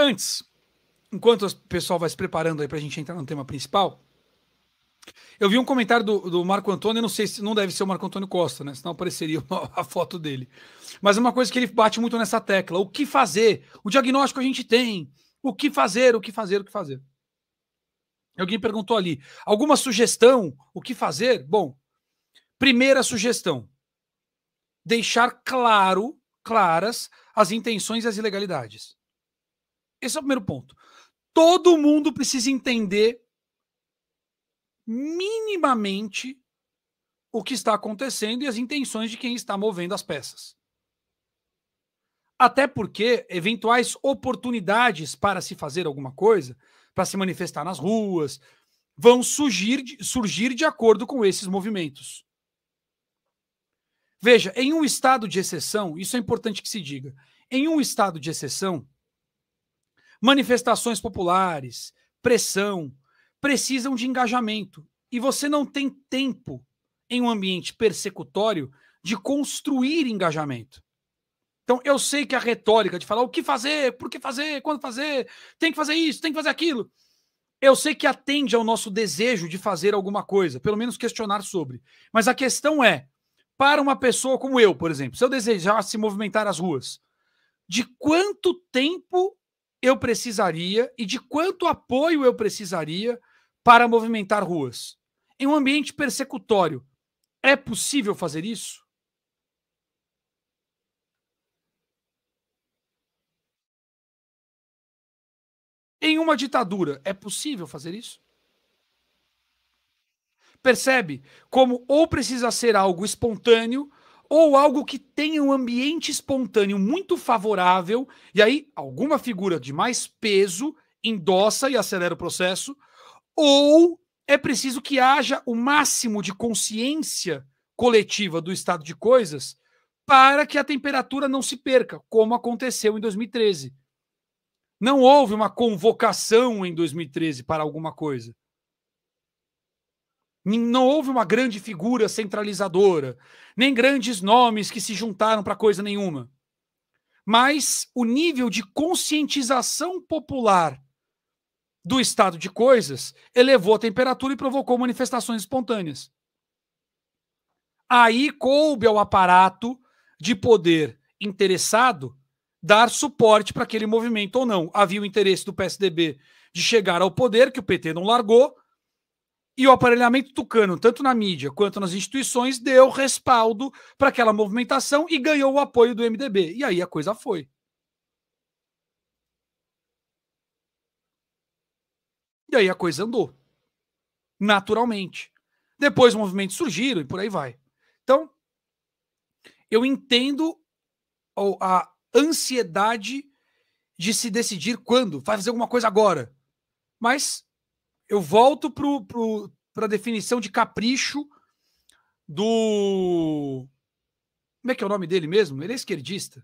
Antes, enquanto o pessoal vai se preparando aí para a gente entrar no tema principal, eu vi um comentário do Marco Antônio, eu não sei se não deve ser o Marco Antônio Costa, né? Senão apareceria a foto dele. Mas uma coisa que ele bate muito nessa tecla: o que fazer? O diagnóstico a gente tem. O que fazer? O que fazer? O que fazer? Alguém perguntou ali: alguma sugestão? O que fazer? Bom, primeira sugestão: deixar claras as intenções e as ilegalidades. Esse é o primeiro ponto. Todo mundo precisa entender minimamente o que está acontecendo e as intenções de quem está movendo as peças. Até porque eventuais oportunidades para se fazer alguma coisa, para se manifestar nas ruas, vão surgir de acordo com esses movimentos. Veja, em um estado de exceção, isso é importante que se diga, em um estado de exceção, manifestações populares, pressão, precisam de engajamento. E você não tem tempo, em um ambiente persecutório, de construir engajamento. Então, eu sei que a retórica de falar o que fazer, por que fazer, quando fazer, tem que fazer isso, tem que fazer aquilo, eu sei que atende ao nosso desejo de fazer alguma coisa, pelo menos questionar sobre. Mas a questão é, para uma pessoa como eu, por exemplo, se eu desejasse movimentar as ruas, de quanto tempo eu precisaria e de quanto apoio eu precisaria para movimentar ruas? Em um ambiente persecutório, é possível fazer isso? Em uma ditadura, é possível fazer isso? Percebe como ou precisa ser algo espontâneo ou algo que tenha um ambiente espontâneo muito favorável, e aí alguma figura de mais peso endossa e acelera o processo, ou é preciso que haja o máximo de consciência coletiva do estado de coisas para que a temperatura não se perca, como aconteceu em 2013. Não houve uma convocação em 2013 para alguma coisa. Não houve uma grande figura centralizadora, nem grandes nomes que se juntaram para coisa nenhuma. Mas o nível de conscientização popular do estado de coisas elevou a temperatura e provocou manifestações espontâneas. Aí coube ao aparato de poder interessado dar suporte para aquele movimento ou não. Havia o interesse do PSDB de chegar ao poder, que o PT não largou, e o aparelhamento tucano, tanto na mídia quanto nas instituições, deu respaldo para aquela movimentação e ganhou o apoio do MDB. E aí a coisa foi. E aí a coisa andou. Naturalmente. Depois os movimentos surgiram e por aí vai. Então, eu entendo a ansiedade de se decidir quando, vai fazer alguma coisa agora. Mas eu volto para a definição de capricho do. Como é que é o nome dele mesmo? Ele é esquerdista.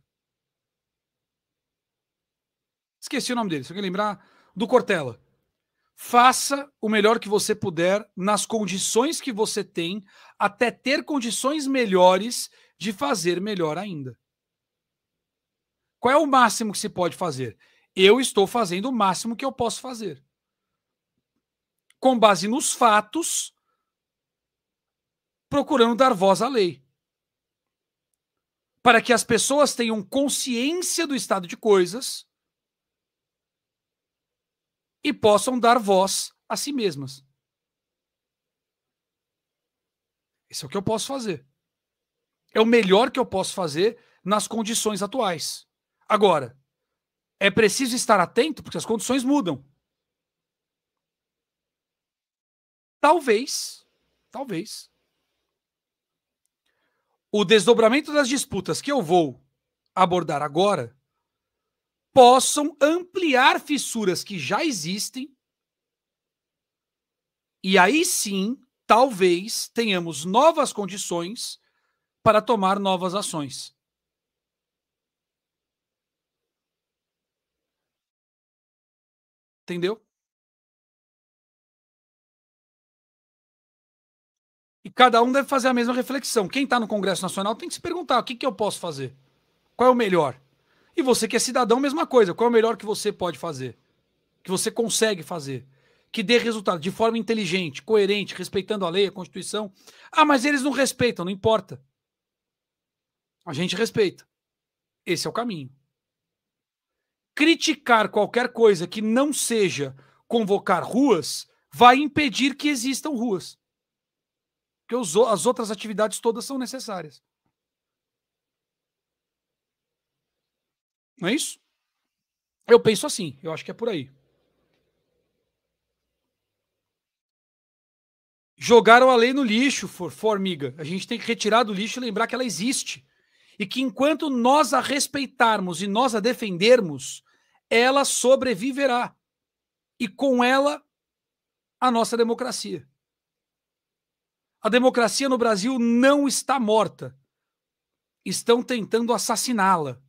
Esqueci o nome dele, se alguém lembrar, do Cortella. Faça o melhor que você puder nas condições que você tem, até ter condições melhores de fazer melhor ainda. Qual é o máximo que se pode fazer? Eu estou fazendo o máximo que eu posso fazer. Com base nos fatos, procurando dar voz à lei. Para que as pessoas tenham consciência do estado de coisas e possam dar voz a si mesmas. Isso é o que eu posso fazer. É o melhor que eu posso fazer nas condições atuais. Agora, é preciso estar atento porque as condições mudam. Talvez, o desdobramento das disputas que eu vou abordar agora possam ampliar fissuras que já existem e aí sim, talvez tenhamos novas condições para tomar novas ações. Entendeu? E cada um deve fazer a mesma reflexão. Quem está no Congresso Nacional tem que se perguntar: o que eu posso fazer? Qual é o melhor? E você que é cidadão, mesma coisa. Qual é o melhor que você pode fazer? Que você consegue fazer? Que dê resultado de forma inteligente, coerente, respeitando a lei, a Constituição. Ah, mas eles não respeitam, não importa. A gente respeita. Esse é o caminho. Criticar qualquer coisa que não seja convocar ruas vai impedir que existam ruas. Porque as outras atividades todas são necessárias. Não é isso? Eu penso assim, eu acho que é por aí. Jogaram a lei no lixo, formiga. A gente tem que retirar do lixo e lembrar que ela existe. E que enquanto nós a respeitarmos e nós a defendermos, ela sobreviverá. E com ela, a nossa democracia. A democracia no Brasil não está morta. Estão tentando assassiná-la.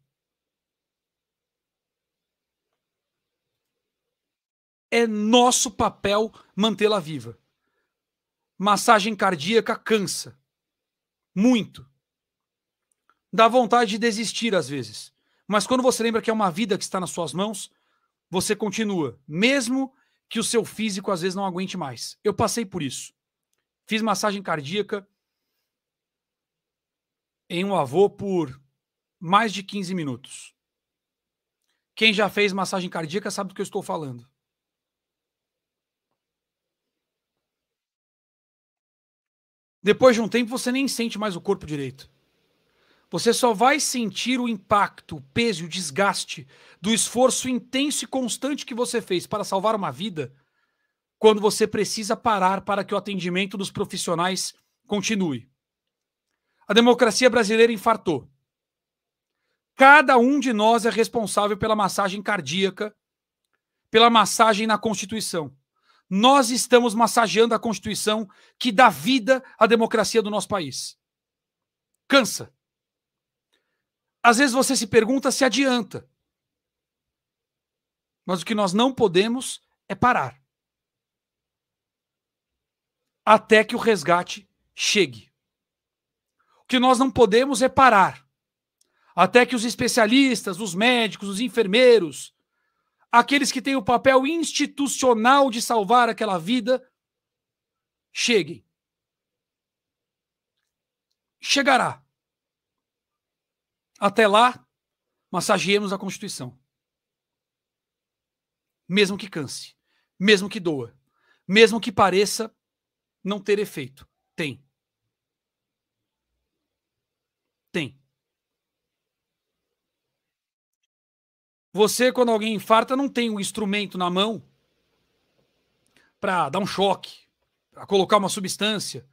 É nosso papel mantê-la viva. Massagem cardíaca cansa. Muito. Dá vontade de desistir às vezes. Mas quando você lembra que é uma vida que está nas suas mãos, você continua. Mesmo que o seu físico às vezes não aguente mais. Eu passei por isso. Fiz massagem cardíaca em um avô por mais de 15 minutos. Quem já fez massagem cardíaca sabe do que eu estou falando. Depois de um tempo, você nem sente mais o corpo direito. Você só vai sentir o impacto, o peso e o desgaste do esforço intenso e constante que você fez para salvar uma vida quando você precisa parar para que o atendimento dos profissionais continue. A democracia brasileira infartou. Cada um de nós é responsável pela massagem cardíaca, pela massagem na Constituição. Nós estamos massageando a Constituição que dá vida à democracia do nosso país. Cansa. Às vezes você se pergunta se adianta. Mas o que nós não podemos é parar. Até que o resgate chegue. O que nós não podemos é parar. Até que os especialistas, os médicos, os enfermeiros, aqueles que têm o papel institucional de salvar aquela vida, cheguem. Chegará. Até lá, massageemos a Constituição. Mesmo que canse, mesmo que doa, mesmo que pareça não ter efeito. Tem. Tem. Você, quando alguém infarta, não tem um instrumento na mão para dar um choque, para colocar uma substância.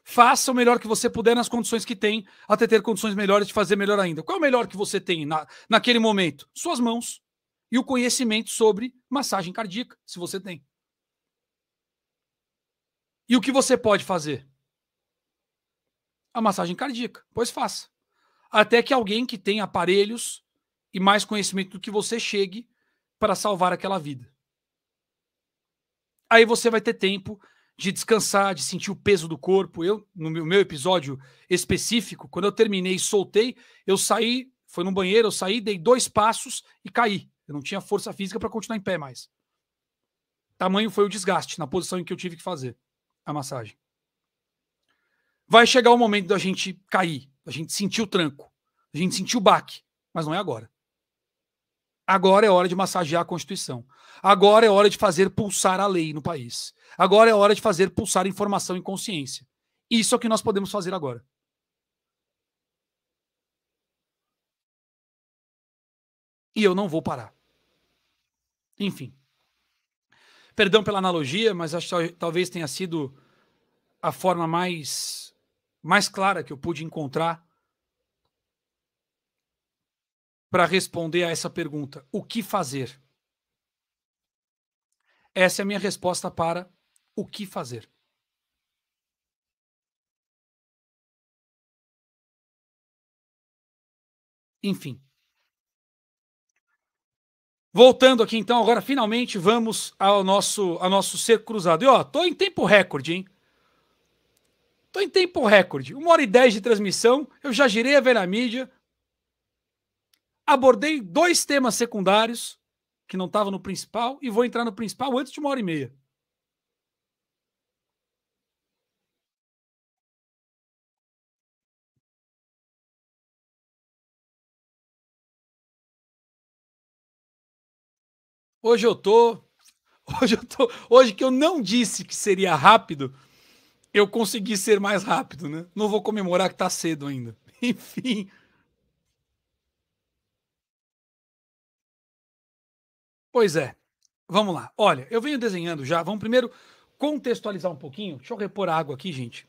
Faça o melhor que você puder nas condições que tem, até ter condições melhores de fazer melhor ainda. Qual é o melhor que você tem naquele momento? Suas mãos e o conhecimento sobre massagem cardíaca, se você tem. E o que você pode fazer? A massagem cardíaca. Pois faça. Até que alguém que tem aparelhos e mais conhecimento do que você chegue para salvar aquela vida. Aí você vai ter tempo de descansar, de sentir o peso do corpo. Eu, no meu episódio específico, quando eu terminei e soltei, eu saí, foi no banheiro, eu saí, dei 2 passos e caí. Eu não tinha força física para continuar em pé mais. Tamanho foi o desgaste na posição em que eu tive que fazer a massagem. Vai chegar o momento da gente cair, da gente sentir o tranco, da gente sentir o baque, mas não é agora. Agora é hora de massagear a Constituição. Agora é hora de fazer pulsar a lei no país. Agora é hora de fazer pulsar informação e consciência. Isso é o que nós podemos fazer agora. E eu não vou parar. Enfim. Perdão pela analogia, mas acho que talvez tenha sido a forma mais clara que eu pude encontrar para responder a essa pergunta. O que fazer? Essa é a minha resposta para o que fazer. Enfim. Voltando aqui então, agora finalmente vamos ao nosso cerco cruzado. E ó, tô em tempo recorde, hein? Tô em tempo recorde. 1h10 de transmissão, eu já girei a velha mídia. abordei 2 temas secundários que não estavam no principal e vou entrar no principal antes de 1h30. Hoje eu tô. Hoje que eu não disse que seria rápido, eu consegui ser mais rápido, né? Não vou comemorar que tá cedo ainda. Enfim. Pois é. Vamos lá. Olha, eu venho desenhando já. Vamos primeiro contextualizar um pouquinho. Deixa eu repor a água aqui, gente.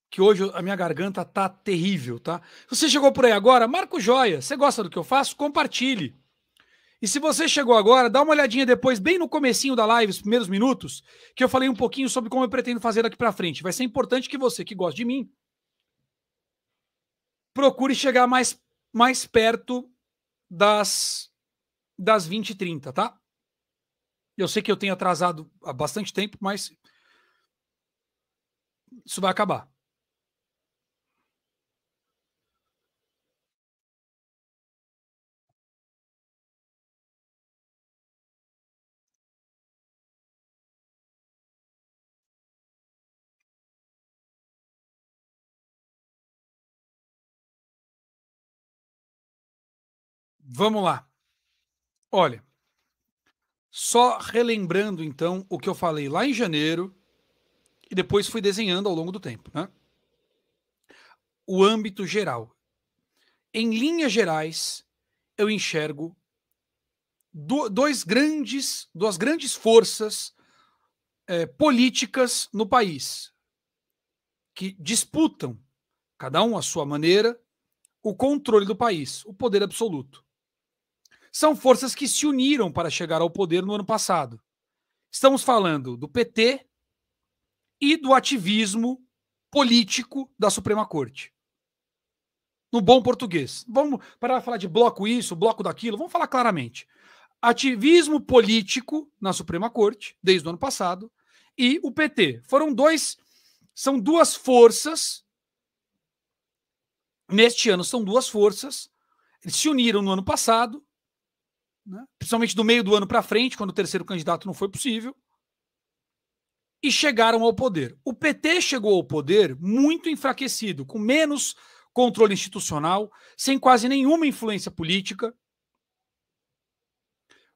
Que hoje a minha garganta tá terrível, tá? Se você chegou por aí agora, marca o joia. Você gosta do que eu faço? Compartilhe. E se você chegou agora, dá uma olhadinha depois, bem no comecinho da live, os primeiros minutos, que eu falei um pouquinho sobre como eu pretendo fazer daqui para frente. Vai ser importante que você, que gosta de mim, procure chegar mais perto das 20h30, tá? Eu sei que eu tenho atrasado há bastante tempo, mas isso vai acabar. Vamos lá. Olha, só relembrando então o que eu falei lá em janeiro e depois fui desenhando ao longo do tempo, né? O âmbito geral. Em linhas gerais, eu enxergo duas grandes forças políticas no país que disputam, cada um à sua maneira, o controle do país, o poder absoluto. São forças que se uniram para chegar ao poder no ano passado. Estamos falando do PT e do ativismo político da Suprema Corte. No bom português. Vamos parar de falar de bloco isso, bloco daquilo, vamos falar claramente. Ativismo político na Suprema Corte, desde o ano passado, e o PT. São duas forças, neste ano são duas forças, eles se uniram no ano passado, né, principalmente do meio do ano para frente, quando o terceiro candidato não foi possível, e chegaram ao poder. O PT chegou ao poder muito enfraquecido, com menos controle institucional, sem quase nenhuma influência política,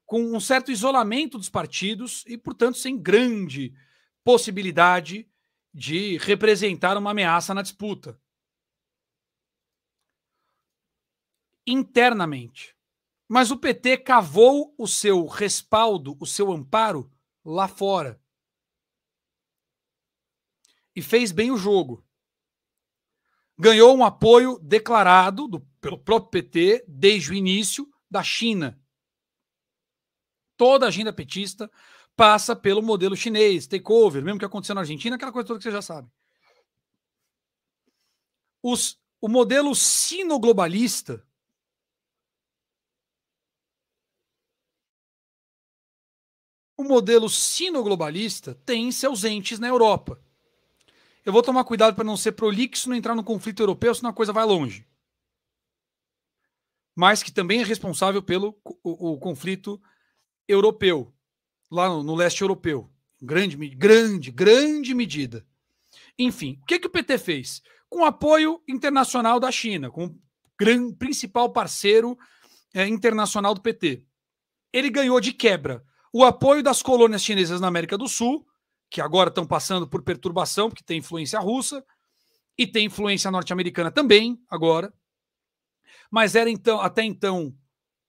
com um certo isolamento dos partidos e, portanto, sem grande possibilidade de representar uma ameaça na disputa. Internamente. Mas o PT cavou o seu respaldo, o seu amparo lá fora. E fez bem o jogo. Ganhou um apoio declarado pelo próprio PT desde o início da China. Toda a agenda petista passa pelo modelo chinês, takeover, mesmo que aconteceu na Argentina, aquela coisa toda que você já sabe. O modelo sino-globalista tem seus entes na Europa. Eu vou tomar cuidado para não ser prolixo, não entrar no conflito europeu, senão a coisa vai longe. Mas que também é responsável pelo o conflito europeu, lá no leste europeu. Grande medida. Enfim, o que o PT fez? Com apoio internacional da China, com o principal parceiro internacional do PT. Ele ganhou de quebra o apoio das colônias chinesas na América do Sul, que agora estão passando por perturbação, porque tem influência russa, e tem influência norte-americana também, agora. Mas era até então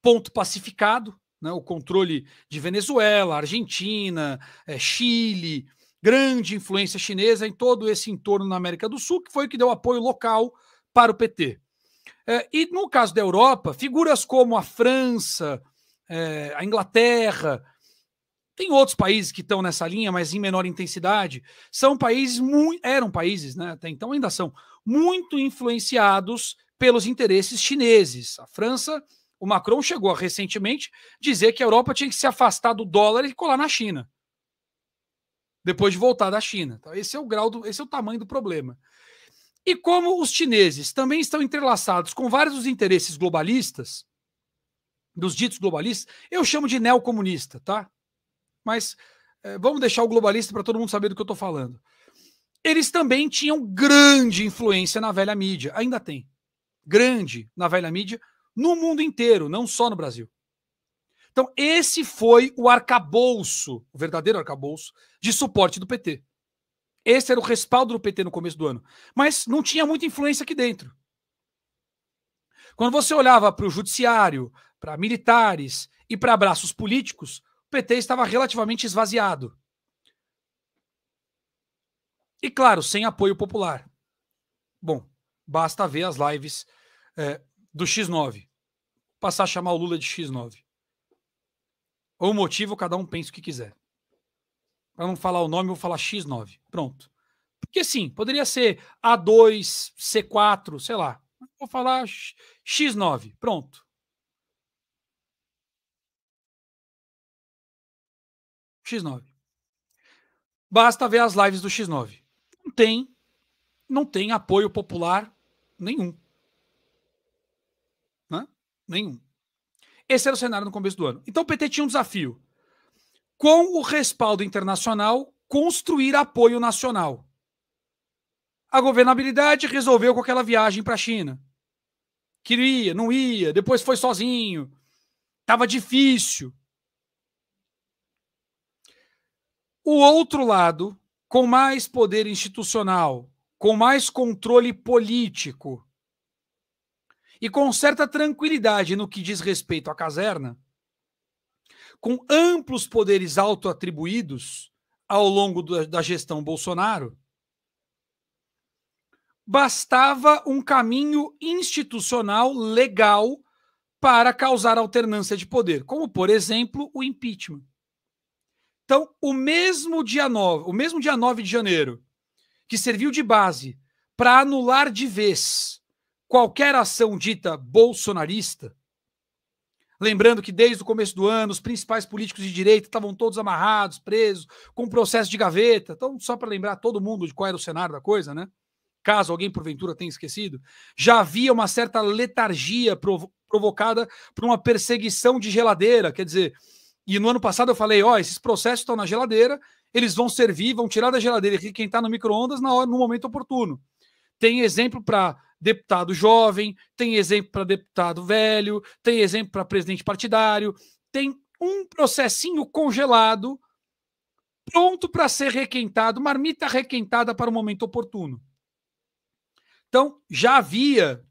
ponto pacificado, né, o controle de Venezuela, Argentina, Chile, grande influência chinesa em todo esse entorno na América do Sul, que foi o que deu apoio local para o PT. E no caso da Europa, figuras como a França, a Inglaterra, tem outros países que estão nessa linha, mas em menor intensidade, eram países, né, até então ainda são, muito influenciados pelos interesses chineses. A França, o Macron chegou a recentemente dizer que a Europa tinha que se afastar do dólar e colar na China, depois de voltar da China. Então, esse é o tamanho do problema. E como os chineses também estão entrelaçados com vários dos interesses globalistas, dos ditos globalistas, eu chamo de neocomunista, tá? Mas vamos deixar o globalista para todo mundo saber do que eu estou falando. Eles também tinham grande influência na velha mídia, ainda tem. Grande na velha mídia, no mundo inteiro, não só no Brasil. Então, esse foi o arcabouço, o verdadeiro arcabouço, de suporte do PT. Esse era o respaldo do PT no começo do ano. Mas não tinha muita influência aqui dentro. Quando você olhava para o judiciário, para militares e para braços políticos, o PT estava relativamente esvaziado. E, claro, sem apoio popular. Bom, basta ver as lives do X9. Passar a chamar o Lula de X9. Ou o motivo, cada um pensa o que quiser. Para não falar o nome, eu vou falar X9. Pronto. Porque sim, poderia ser A2, C4, sei lá. Vou falar X9. Pronto. X9. Basta ver as lives do X9. Não tem apoio popular nenhum. Né? Nenhum. Esse era o cenário no começo do ano. Então o PT tinha um desafio. Com o respaldo internacional, construir apoio nacional. A governabilidade resolveu com aquela viagem para a China. Queria, não ia, depois foi sozinho. Estava difícil. O outro lado, com mais poder institucional, com mais controle político e com certa tranquilidade no que diz respeito à caserna, com amplos poderes autoatribuídos ao longo da gestão Bolsonaro, bastava um caminho institucional legal para causar alternância de poder, como, por exemplo, o impeachment. Então, o mesmo dia 9 de janeiro, que serviu de base para anular de vez qualquer ação dita bolsonarista, lembrando que desde o começo do ano os principais políticos de direita estavam todos amarrados, presos, com processo de gaveta. Então, só para lembrar todo mundo de qual era o cenário da coisa, né? Caso alguém porventura tenha esquecido, já havia uma certa letargia provocada por uma perseguição de geladeira, quer dizer, e no ano passado eu falei, esses processos estão na geladeira, eles vão servir, vão tirar da geladeira e requentar no micro-ondas no momento oportuno. Tem exemplo para deputado jovem, tem exemplo para deputado velho, tem exemplo para presidente partidário, tem um processinho congelado, pronto para ser requentado, marmita requentada para o momento oportuno. Então, já havia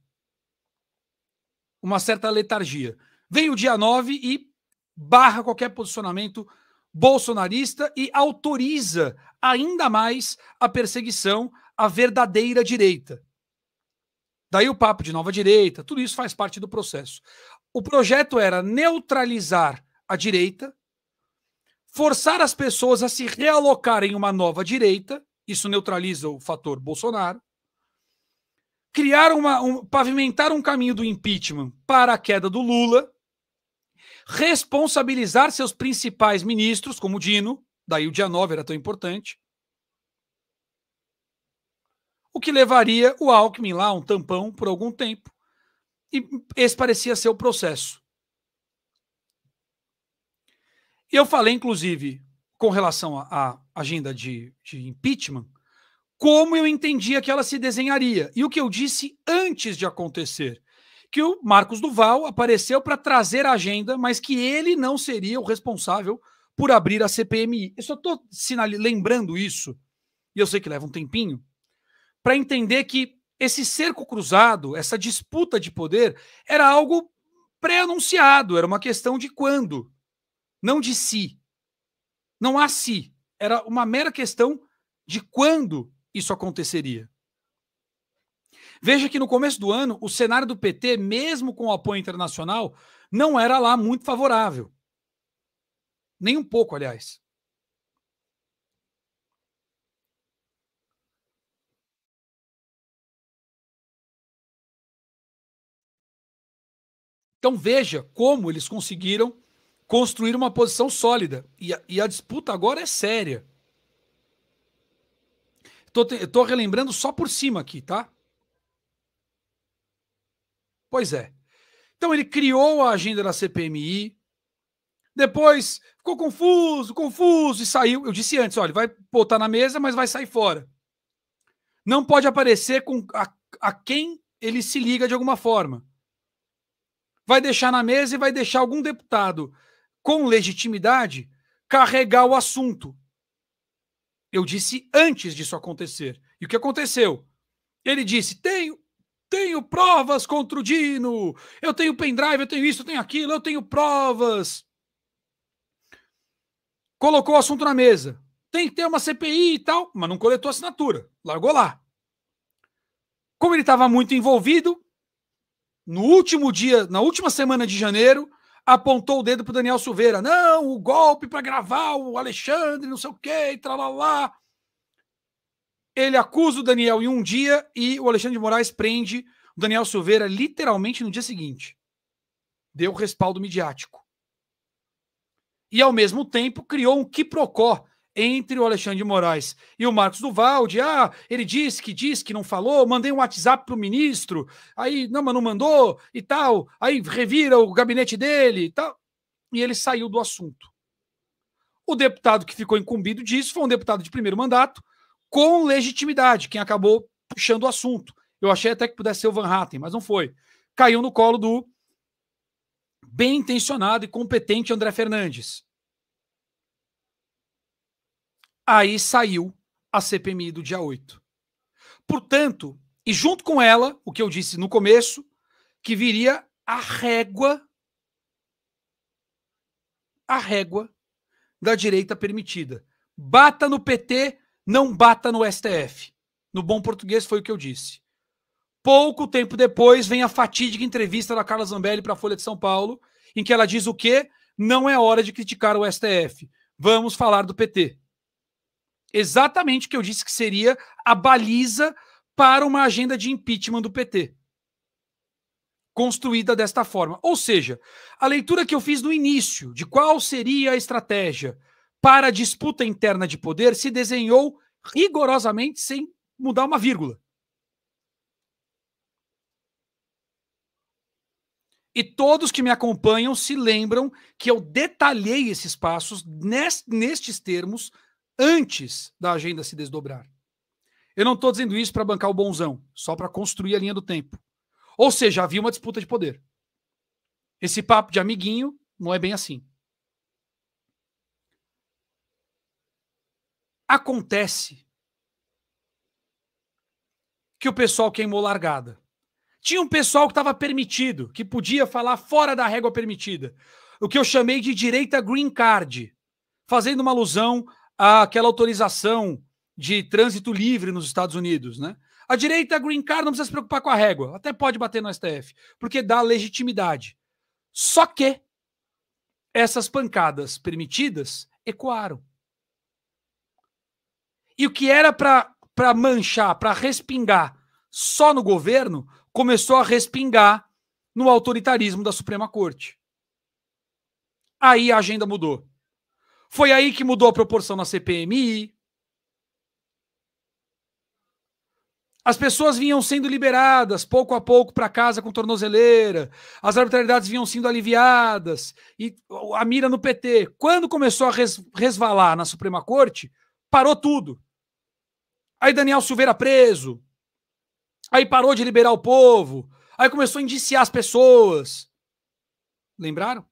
uma certa letargia. Vem o dia 9 e barra qualquer posicionamento bolsonarista e autoriza ainda mais a perseguição à verdadeira direita. Daí o papo de nova direita, tudo isso faz parte do processo. O projeto era neutralizar a direita, forçar as pessoas a se realocarem em uma nova direita, isso neutraliza o fator Bolsonaro, criar pavimentar um caminho do impeachment para a queda do Lula, responsabilizar seus principais ministros, como o Dino, daí o dia 9 era tão importante, o que levaria o Alckmin lá, um tampão, por algum tempo, e esse parecia ser o processo. E eu falei, inclusive, com relação à agenda de impeachment, como eu entendia que ela se desenharia. E o que eu disse antes de acontecer, que o Marcos Duval apareceu para trazer a agenda, mas que ele não seria o responsável por abrir a CPMI. Eu só estou lembrando isso, e eu sei que leva um tempinho, para entender que esse cerco cruzado, essa disputa de poder, era algo pré-anunciado, era uma questão de quando, não de si. Não há si, era uma mera questão de quando isso aconteceria. Veja que no começo do ano, o cenário do PT, mesmo com o apoio internacional, não era lá muito favorável. Nem um pouco, aliás. Então veja como eles conseguiram construir uma posição sólida. E a disputa agora é séria. Estou relembrando só por cima aqui, tá? Pois é. Então ele criou a agenda da CPMI, depois ficou confuso e saiu. Eu disse antes, olha, vai botar na mesa, mas vai sair fora. Não pode aparecer com a quem ele se liga de alguma forma. Vai deixar na mesa e vai deixar algum deputado com legitimidade carregar o assunto. Eu disse antes disso acontecer. E o que aconteceu? Ele disse, tenho provas contra o Dino, eu tenho pendrive, eu tenho isso, eu tenho aquilo, eu tenho provas. Colocou o assunto na mesa. Tem que ter uma CPI e tal, mas não coletou assinatura. Largou lá. Como ele estava muito envolvido, no último dia, na última semana de janeiro, apontou o dedo para o Daniel Silveira. Não, o golpe para gravar o Alexandre, não sei o quê, e tralalá. Ele acusa o Daniel em um dia e o Alexandre de Moraes prende o Daniel Silveira literalmente no dia seguinte. Deu respaldo midiático. E, ao mesmo tempo, criou um quiprocó entre o Alexandre de Moraes e o Marcos Duvalde. Ele disse que não falou, mandei um WhatsApp para o ministro, aí, não, mas não mandou e tal, aí revira o gabinete dele e tal. E ele saiu do assunto. O deputado que ficou incumbido disso foi um deputado de primeiro mandato, com legitimidade, quem acabou puxando o assunto. Eu achei até que pudesse ser o Van Hatten, mas não foi. Caiu no colo do bem intencionado e competente André Fernandes. Aí saiu a CPMI do dia 8. Portanto, e junto com ela, o que eu disse no começo, que viria a régua da direita permitida. Bata no PT, não bata no STF. No bom português foi o que eu disse. Pouco tempo depois vem a fatídica entrevista da Carla Zambelli para a Folha de São Paulo, em que ela diz o quê? Não é hora de criticar o STF. Vamos falar do PT. Exatamente o que eu disse que seria a baliza para uma agenda de impeachment do PT. Construída desta forma. Ou seja, a leitura que eu fiz no início de qual seria a estratégia para a disputa interna de poder se desenhou rigorosamente sem mudar uma vírgula. E todos que me acompanham se lembram que eu detalhei esses passos nestes termos antes da agenda se desdobrar. Eu não estou dizendo isso para bancar o bonzão, só para construir a linha do tempo. Ou seja, havia uma disputa de poder. Esse papo de amiguinho não é bem assim. Acontece que o pessoal queimou largada. Tinha um pessoal que estava permitido, que podia falar fora da régua permitida. O que eu chamei de direita green card, fazendo uma alusão àquela autorização de trânsito livre nos Estados Unidos, né? A direita green card não precisa se preocupar com a régua, até pode bater no STF, porque dá legitimidade. Só que essas pancadas permitidas ecoaram. E o que era para manchar, para respingar só no governo, começou a respingar no autoritarismo da Suprema Corte. Aí a agenda mudou. Foi aí que mudou a proporção na CPMI. As pessoas vinham sendo liberadas pouco a pouco para casa com tornozeleira, as arbitrariedades vinham sendo aliviadas, e a mira no PT. Quando começou a resvalar na Suprema Corte, parou tudo. Aí Daniel Silveira preso, aí parou de liberar o povo, aí começou a indiciar as pessoas. Lembraram?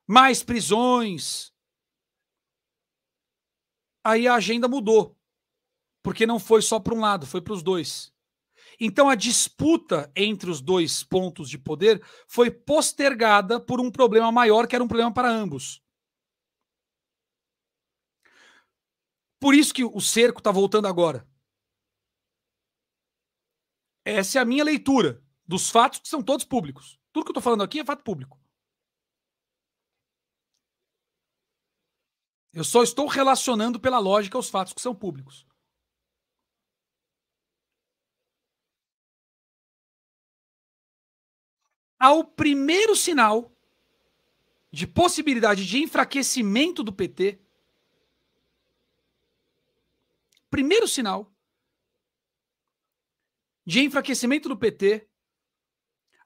Mais prisões. Aí a agenda mudou, porque não foi só para um lado, foi para os dois. Então a disputa entre os dois pontos de poder foi postergada por um problema maior, que era um problema para ambos. Por isso que o cerco está voltando agora. Essa é a minha leitura dos fatos, que são todos públicos. Tudo que eu estou falando aqui é fato público. Eu só estou relacionando pela lógica os fatos que são públicos. Ao primeiro sinal de possibilidade de enfraquecimento do PT, primeiro sinal de enfraquecimento do PT,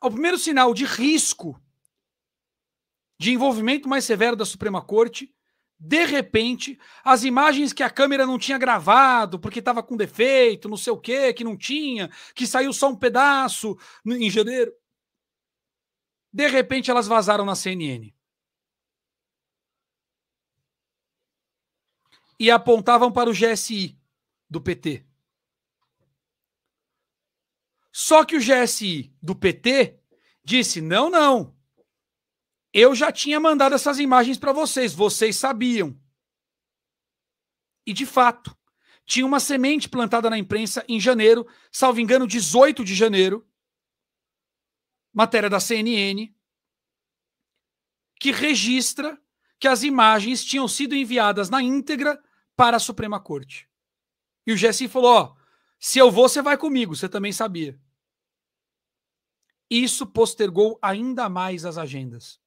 ao primeiro sinal de risco de envolvimento mais severo da Suprema Corte, de repente, as imagens que a câmera não tinha gravado, porque estava com defeito, não sei o quê, que não tinha, que saiu só um pedaço em janeiro, de repente elas vazaram na CNN. E apontavam para o GSI do PT. Só que o GSI do PT disse, não, eu já tinha mandado essas imagens para vocês sabiam. E, de fato, tinha uma semente plantada na imprensa em janeiro, salvo engano, 18 de janeiro, matéria da CNN, que registra que as imagens tinham sido enviadas na íntegra para a Suprema Corte. E o GSI falou, se eu vou, você vai comigo, você também sabia. Isso postergou ainda mais as agendas.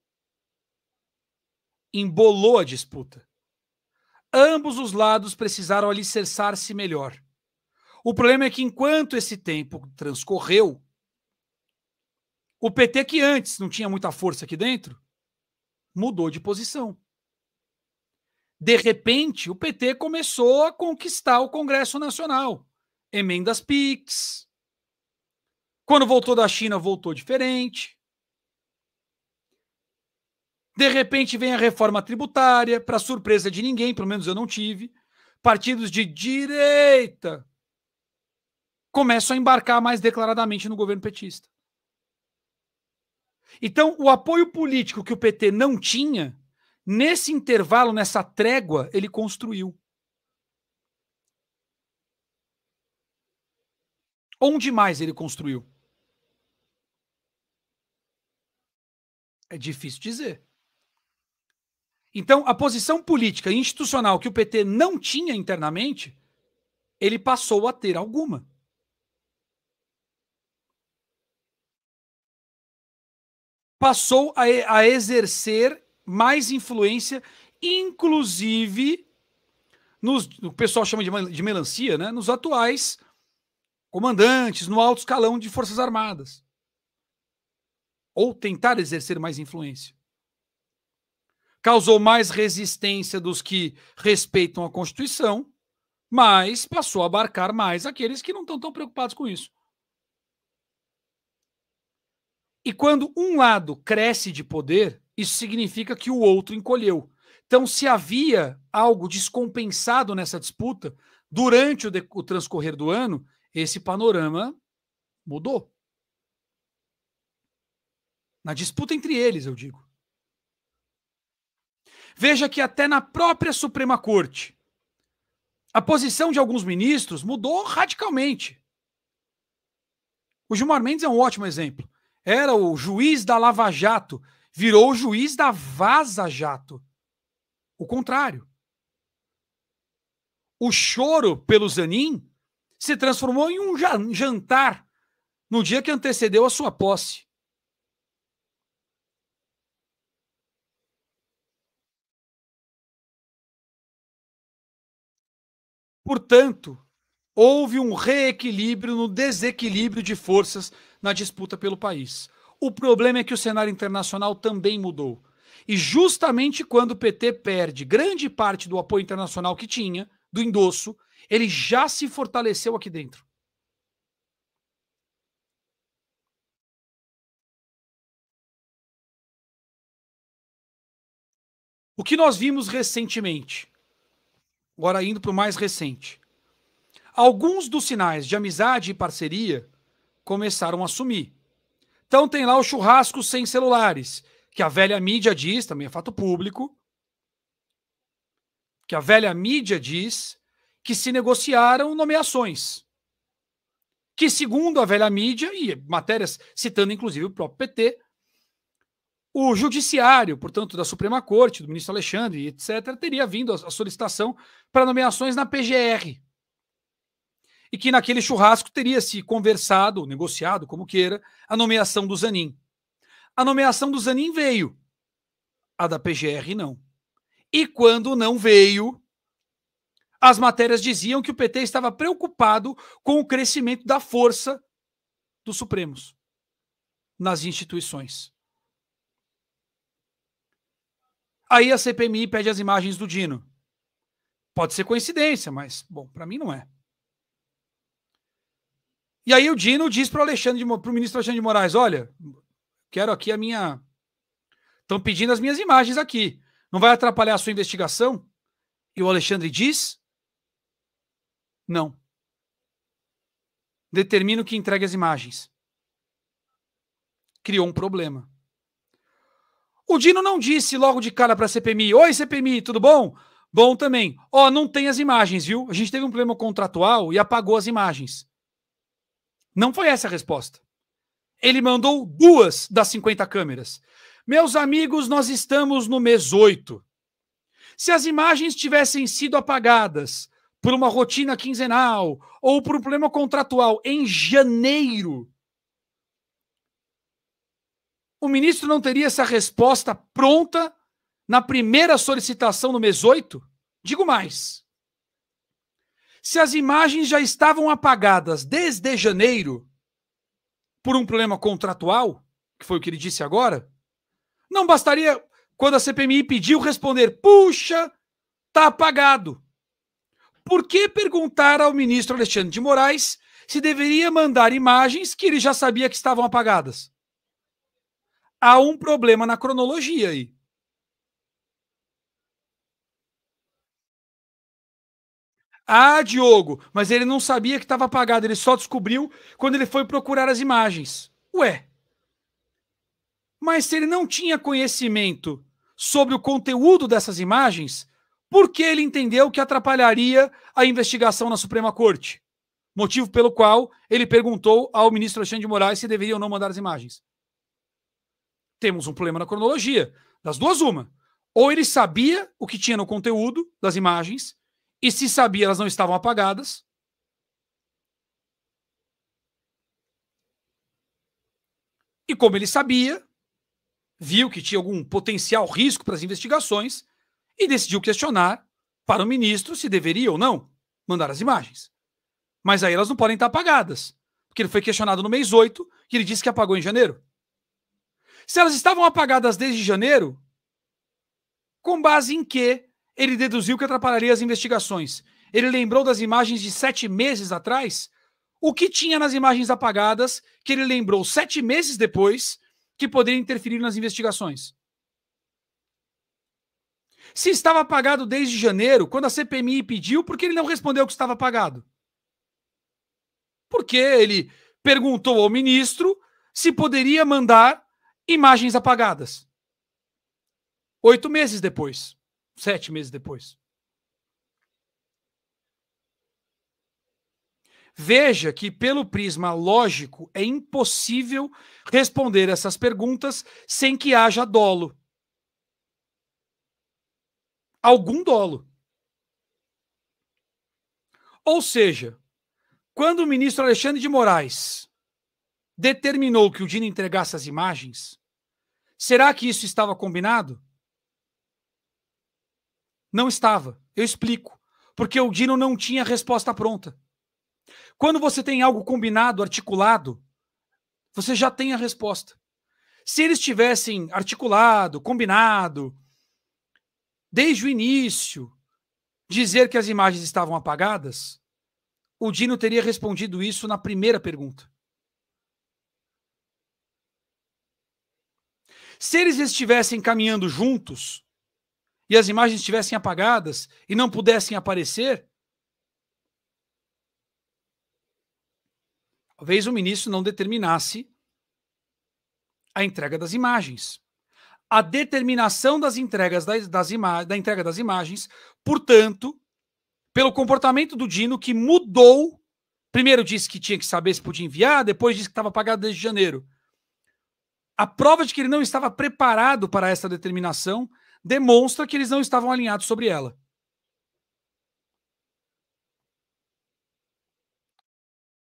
Embolou a disputa. Ambos os lados precisaram alicerçar-se melhor. O problema é que, enquanto esse tempo transcorreu, o PT, que antes não tinha muita força aqui dentro, mudou de posição. De repente, o PT começou a conquistar o Congresso Nacional. Emendas PIX. Quando voltou da China, voltou diferente. De repente vem a reforma tributária, para surpresa de ninguém, pelo menos eu não tive. Partidos de direita começam a embarcar mais declaradamente no governo petista. Então, o apoio político que o PT não tinha, nesse intervalo, nessa trégua, ele construiu. Onde mais ele construiu? É difícil dizer. Então, a posição política e institucional que o PT não tinha internamente, ele passou a ter alguma. Passou a exercer mais influência, inclusive, o pessoal chama de melancia, né? Nos atuais comandantes, no alto escalão de Forças Armadas. Ou tentar exercer mais influência. Causou mais resistência dos que respeitam a Constituição, mas passou a abarcar mais aqueles que não estão tão preocupados com isso. E quando um lado cresce de poder, isso significa que o outro encolheu. Então, se havia algo descompensado nessa disputa, durante o transcorrer do ano, esse panorama mudou. Na disputa entre eles, eu digo. Veja que até na própria Suprema Corte, a posição de alguns ministros mudou radicalmente. O Gilmar Mendes é um ótimo exemplo. Era o juiz da Lava Jato, virou o juiz da Vaza Jato. O contrário. O choro pelo Zanin se transformou em um jantar no dia que antecedeu a sua posse. Portanto, houve um reequilíbrio no desequilíbrio de forças na disputa pelo país. O problema é que o cenário internacional também mudou. E justamente quando o PT perde grande parte do apoio internacional que tinha, do endosso, ele já se fortaleceu aqui dentro. O que nós vimos recentemente, agora indo para o mais recente, alguns dos sinais de amizade e parceria começaram a sumir. Então tem lá o churrasco sem celulares, que a velha mídia diz, também é fato público, que a velha mídia diz que se negociaram nomeações. Que, segundo a velha mídia, e matérias citando inclusive o próprio PT, o judiciário, portanto, da Suprema Corte, do ministro Alexandre, etc., teria vindo a solicitação para nomeações na PGR. E que naquele churrasco teria se conversado, negociado, como queira, a nomeação do Zanin. A nomeação do Zanin veio, a da PGR não. E quando não veio, as matérias diziam que o PT estava preocupado com o crescimento da força dos Supremos. nas instituições. Aí a CPMI pede as imagens do Dino. Pode ser coincidência, mas, bom, para mim não é. E aí o Dino diz para o ministro Alexandre de Moraes, olha, quero aqui a minha... Estão pedindo as minhas imagens aqui. Não vai atrapalhar a sua investigação? E o Alexandre diz, não. Determino que entregue as imagens. Criou um problema. O Dino não disse logo de cara para a CPMI, oi CPMI, tudo bom? Bom também. Ó, não tem as imagens, viu? A gente teve um problema contratual e apagou as imagens. Não foi essa a resposta. Ele mandou 2 das 50 câmeras. Meus amigos, nós estamos no mês 8. Se as imagens tivessem sido apagadas por uma rotina quinzenal ou por um problema contratual em janeiro, o ministro não teria essa resposta pronta na primeira solicitação no mês 8? Digo mais. Se as imagens já estavam apagadas desde janeiro por um problema contratual, que foi o que ele disse agora, não bastaria, quando a CPMI pediu, responder, puxa, tá apagado. Por que perguntar ao ministro Alexandre de Moraes se deveria mandar imagens que ele já sabia que estavam apagadas? Há um problema na cronologia aí. Ah, Diogo, mas ele não sabia que estava apagado, ele só descobriu quando ele foi procurar as imagens. Ué, mas se ele não tinha conhecimento sobre o conteúdo dessas imagens, por que ele entendeu que atrapalharia a investigação na Suprema Corte? Motivo pelo qual ele perguntou ao ministro Alexandre de Moraes se deveria ou não mandar as imagens. Temos um problema na cronologia. Das duas, uma. Ou ele sabia o que tinha no conteúdo das imagens, e se sabia, elas não estavam apagadas. E como ele sabia, viu que tinha algum potencial risco para as investigações e decidiu questionar para o ministro se deveria ou não mandar as imagens. Mas aí elas não podem estar apagadas, porque ele foi questionado no mês 8 e ele disse que apagou em janeiro. Se elas estavam apagadas desde janeiro, com base em que ele deduziu que atrapalharia as investigações? Ele lembrou das imagens de 7 meses atrás? O que tinha nas imagens apagadas que ele lembrou 7 meses depois que poderia interferir nas investigações? Se estava apagado desde janeiro, quando a CPMI pediu, por que ele não respondeu que estava apagado? Porque ele perguntou ao ministro se poderia mandar imagens apagadas. 8 meses depois. 7 meses depois. Veja que, pelo prisma lógico, é impossível responder essas perguntas sem que haja dolo. Algum dolo. Ou seja, quando o ministro Alexandre de Moraes determinou que o Dino entregasse as imagens, será que isso estava combinado? Não estava. Eu explico. Porque o Dino não tinha resposta pronta. Quando você tem algo combinado, articulado, você já tem a resposta. Se eles tivessem articulado, combinado, desde o início, dizer que as imagens estavam apagadas, o Dino teria respondido isso na primeira pergunta. Se eles estivessem caminhando juntos e as imagens estivessem apagadas e não pudessem aparecer, talvez o ministro não determinasse a entrega das imagens. A determinação das entregas da entrega das imagens, portanto, pelo comportamento do Dino, que mudou. Primeiro disse que tinha que saber se podia enviar, depois disse que estava apagado desde janeiro. A prova de que ele não estava preparado para essa determinação demonstra que eles não estavam alinhados sobre ela.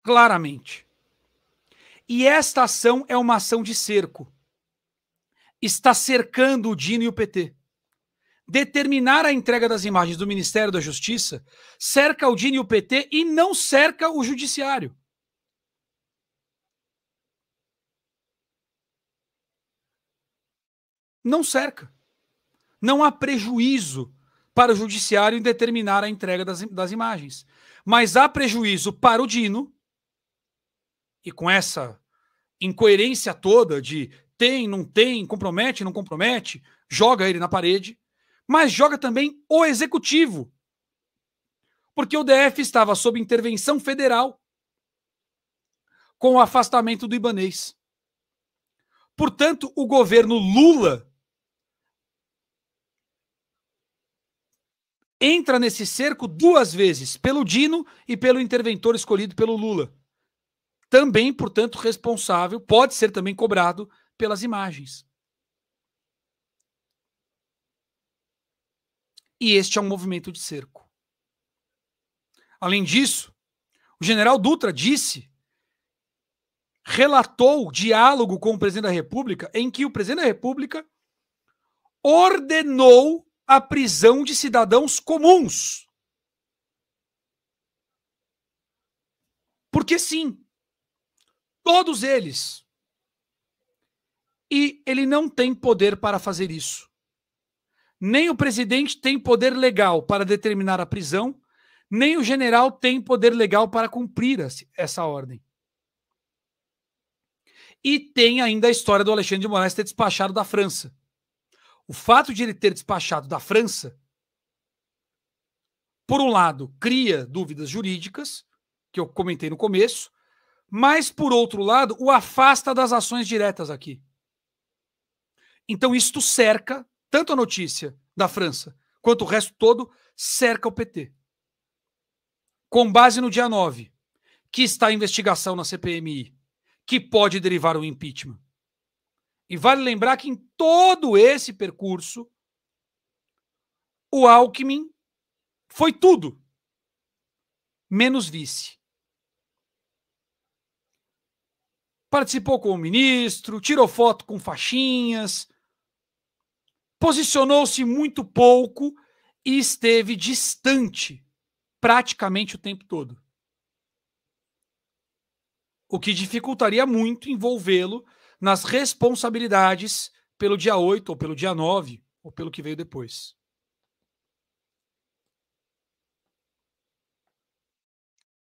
Claramente. E esta ação é uma ação de cerco. Está cercando o Dino e o PT. Determinar a entrega das imagens do Ministério da Justiça cerca o Dino e o PT e não cerca o Judiciário. Não cerca. Não há prejuízo para o judiciário em determinar a entrega das imagens. Mas há prejuízo para o Dino, e com essa incoerência toda de tem, não tem, compromete, não compromete, joga ele na parede, mas joga também o executivo. Porque o DF estava sob intervenção federal com o afastamento do Ibanez. Portanto, o governo Lula entra nesse cerco duas vezes, pelo Dino e pelo interventor escolhido pelo Lula. Também, portanto, responsável, pode ser também cobrado pelas imagens. E este é um movimento de cerco. Além disso, o general Dutra relatou diálogo com o presidente da República, em que o presidente da República ordenou a prisão de cidadãos comuns. Porque sim, todos eles. E ele não tem poder para fazer isso. Nem o presidente tem poder legal para determinar a prisão, nem o general tem poder legal para cumprir essa ordem. E tem ainda a história do Alexandre de Moraes ter despachado da França. O fato de ele ter despachado da França, por um lado, cria dúvidas jurídicas, que eu comentei no começo, mas, por outro lado, o afasta das ações diretas aqui. Então, isto cerca, tanto a notícia da França, quanto o resto todo, cerca o PT. Com base no dia 9, que está a investigação na CPMI, que pode derivar um impeachment. E vale lembrar que em todo esse percurso, o Alckmin foi tudo, menos vice. Participou como ministro, tirou foto com faixinhas, posicionou-se muito pouco e esteve distante praticamente o tempo todo. O que dificultaria muito envolvê-lo nas responsabilidades pelo dia 8, ou pelo dia 9, ou pelo que veio depois.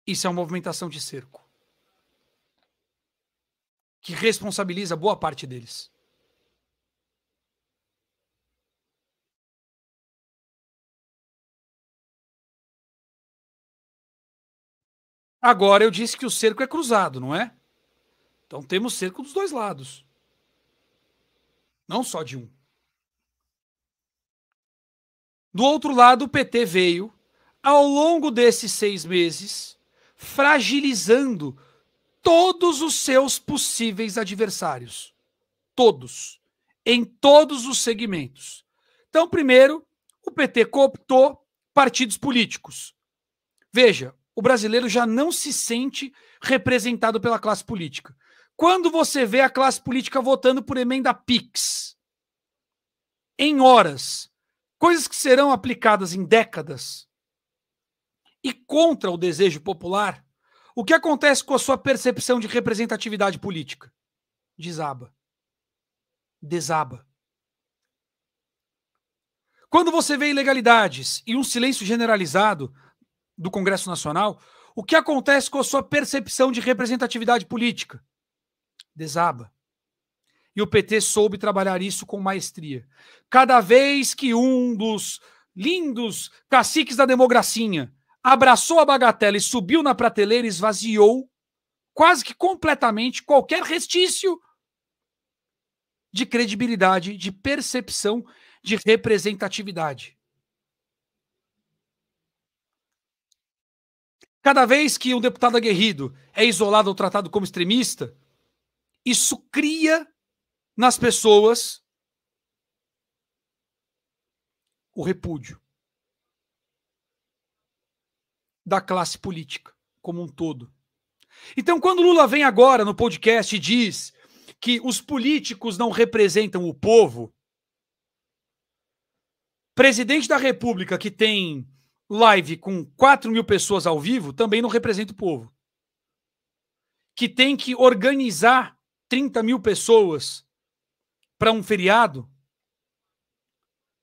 Isso é uma movimentação de cerco que responsabiliza boa parte deles. Agora eu disse que o cerco é cruzado, não é? Então temos cerco dos dois lados. Não só de um. Do outro lado, o PT veio, ao longo desses 6 meses, fragilizando todos os seus possíveis adversários. Todos. Em todos os segmentos. Então, primeiro, o PT cooptou partidos políticos. Veja, o brasileiro já não se sente representado pela classe política. Quando você vê a classe política votando por emenda PIX, em horas, coisas que serão aplicadas em décadas, e contra o desejo popular, o que acontece com a sua percepção de representatividade política? Desaba. Desaba. Quando você vê ilegalidades e um silêncio generalizado do Congresso Nacional, o que acontece com a sua percepção de representatividade política? Desaba. E o PT soube trabalhar isso com maestria. Cada vez que um dos lindos caciques da democracia abraçou a bagatela e subiu na prateleira, esvaziou quase que completamente qualquer restício de credibilidade, de percepção, de representatividade. Cada vez que um deputado aguerrido é isolado ou tratado como extremista, isso cria nas pessoas o repúdio da classe política como um todo. Então, quando Lula vem agora no podcast e diz que os políticos não representam o povo, presidente da República que tem live com 4 mil pessoas ao vivo também não representa o povo. Que tem que organizar 30 mil pessoas para um feriado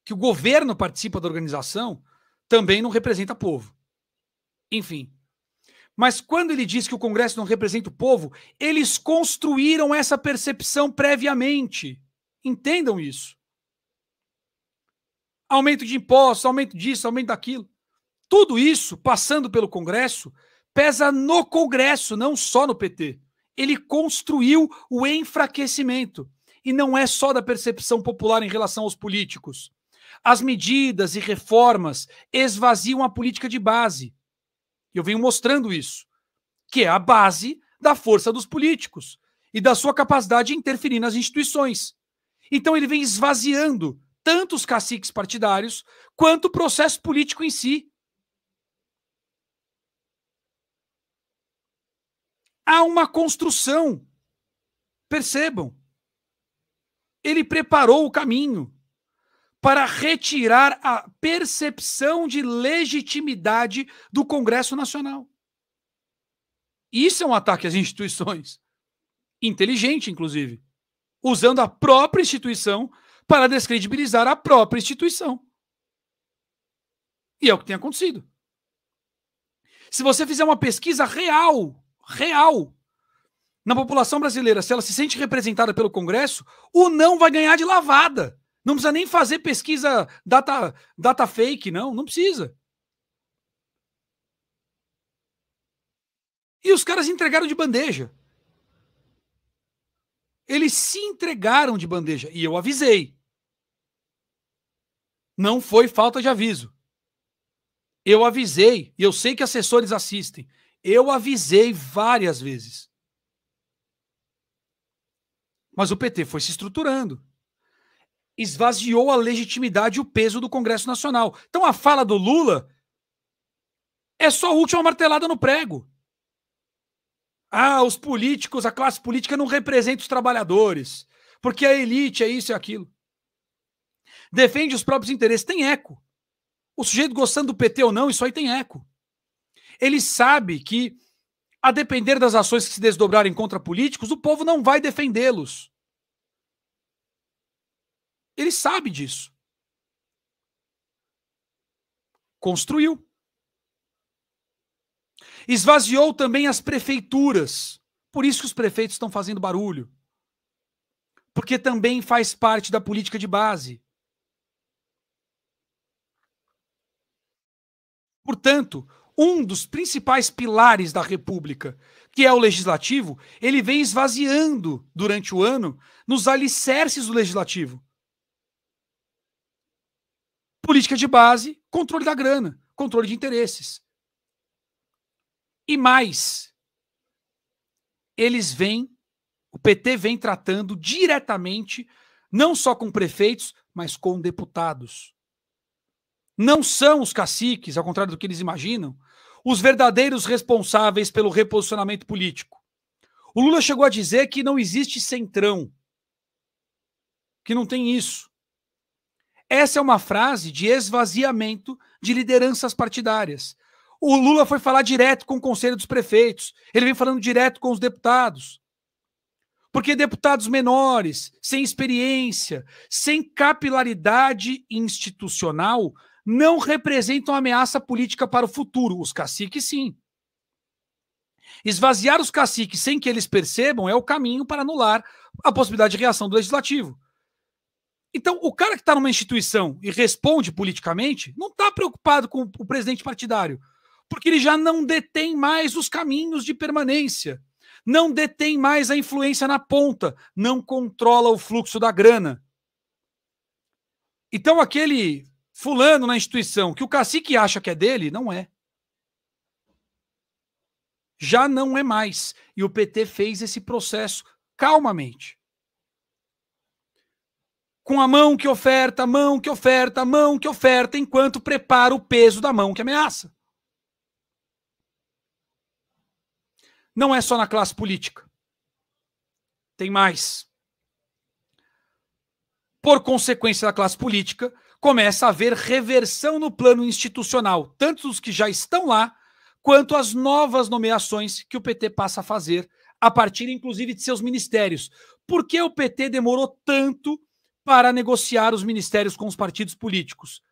que o governo participa da organização, também não representa povo. Enfim. Mas quando ele diz que o Congresso não representa o povo, eles construíram essa percepção previamente. Entendam isso. Aumento de impostos, aumento disso, aumento daquilo. Tudo isso, passando pelo Congresso, pesa no Congresso, não só no PT. Ele construiu o enfraquecimento. E não é só da percepção popular em relação aos políticos. As medidas e reformas esvaziam a política de base. Eu venho mostrando isso, que é a base da força dos políticos e da sua capacidade de interferir nas instituições. Então ele vem esvaziando tanto os caciques partidários quanto o processo político em si. Há uma construção. Percebam. Ele preparou o caminho para retirar a percepção de legitimidade do Congresso Nacional. Isso é um ataque às instituições. Inteligente, inclusive. Usando a própria instituição para descredibilizar a própria instituição. E é o que tem acontecido. Se você fizer uma pesquisa real, na população brasileira, se ela se sente representada pelo Congresso, o não vai ganhar de lavada. Não precisa nem fazer pesquisa data fake, não precisa. E os caras entregaram de bandeja. Eles se entregaram de bandeja. E eu avisei. Não foi falta de aviso. Eu avisei, e eu sei que assessores assistem. Eu avisei várias vezes. Mas o PT foi se estruturando. Esvaziou a legitimidade e o peso do Congresso Nacional. Então a fala do Lula é só a última martelada no prego. Ah, os políticos, a classe política não representa os trabalhadores, porque a elite é isso e aquilo. Defende os próprios interesses, tem eco. O sujeito gostando do PT ou não, isso aí tem eco. Ele sabe que, a depender das ações que se desdobrarem contra políticos, o povo não vai defendê-los. Ele sabe disso. Construiu. Esvaziou também as prefeituras. Por isso que os prefeitos estão fazendo barulho. Porque também faz parte da política de base. Portanto, um dos principais pilares da República, que é o legislativo, ele vem esvaziando durante o ano nos alicerces do legislativo. Política de base, controle da grana, controle de interesses. E mais, o PT vem tratando diretamente, não só com prefeitos, mas com deputados. Não são os caciques, ao contrário do que eles imaginam, os verdadeiros responsáveis pelo reposicionamento político. O Lula chegou a dizer que não existe centrão, que não tem isso. Essa é uma frase de esvaziamento de lideranças partidárias. O Lula foi falar direto com o Conselho dos Prefeitos, ele vem falando direto com os deputados. Porque deputados menores, sem experiência, sem capilaridade institucional, não representam ameaça política para o futuro. Os caciques, sim. Esvaziar os caciques sem que eles percebam é o caminho para anular a possibilidade de reação do legislativo. Então, o cara que está numa instituição e responde politicamente não está preocupado com o presidente partidário, porque ele já não detém mais os caminhos de permanência, não detém mais a influência na ponta, não controla o fluxo da grana. Então, aquele fulano na instituição que o cacique acha que é dele, não é. Já não é mais. E o PT fez esse processo calmamente. Com a mão que oferta, mão que oferta, mão que oferta, enquanto prepara o peso da mão que ameaça. Não é só na classe política. Tem mais. Por consequência da classe política, começa a haver reversão no plano institucional, tanto dos que já estão lá, quanto as novas nomeações que o PT passa a fazer, a partir, inclusive, de seus ministérios. Por que o PT demorou tanto para negociar os ministérios com os partidos políticos,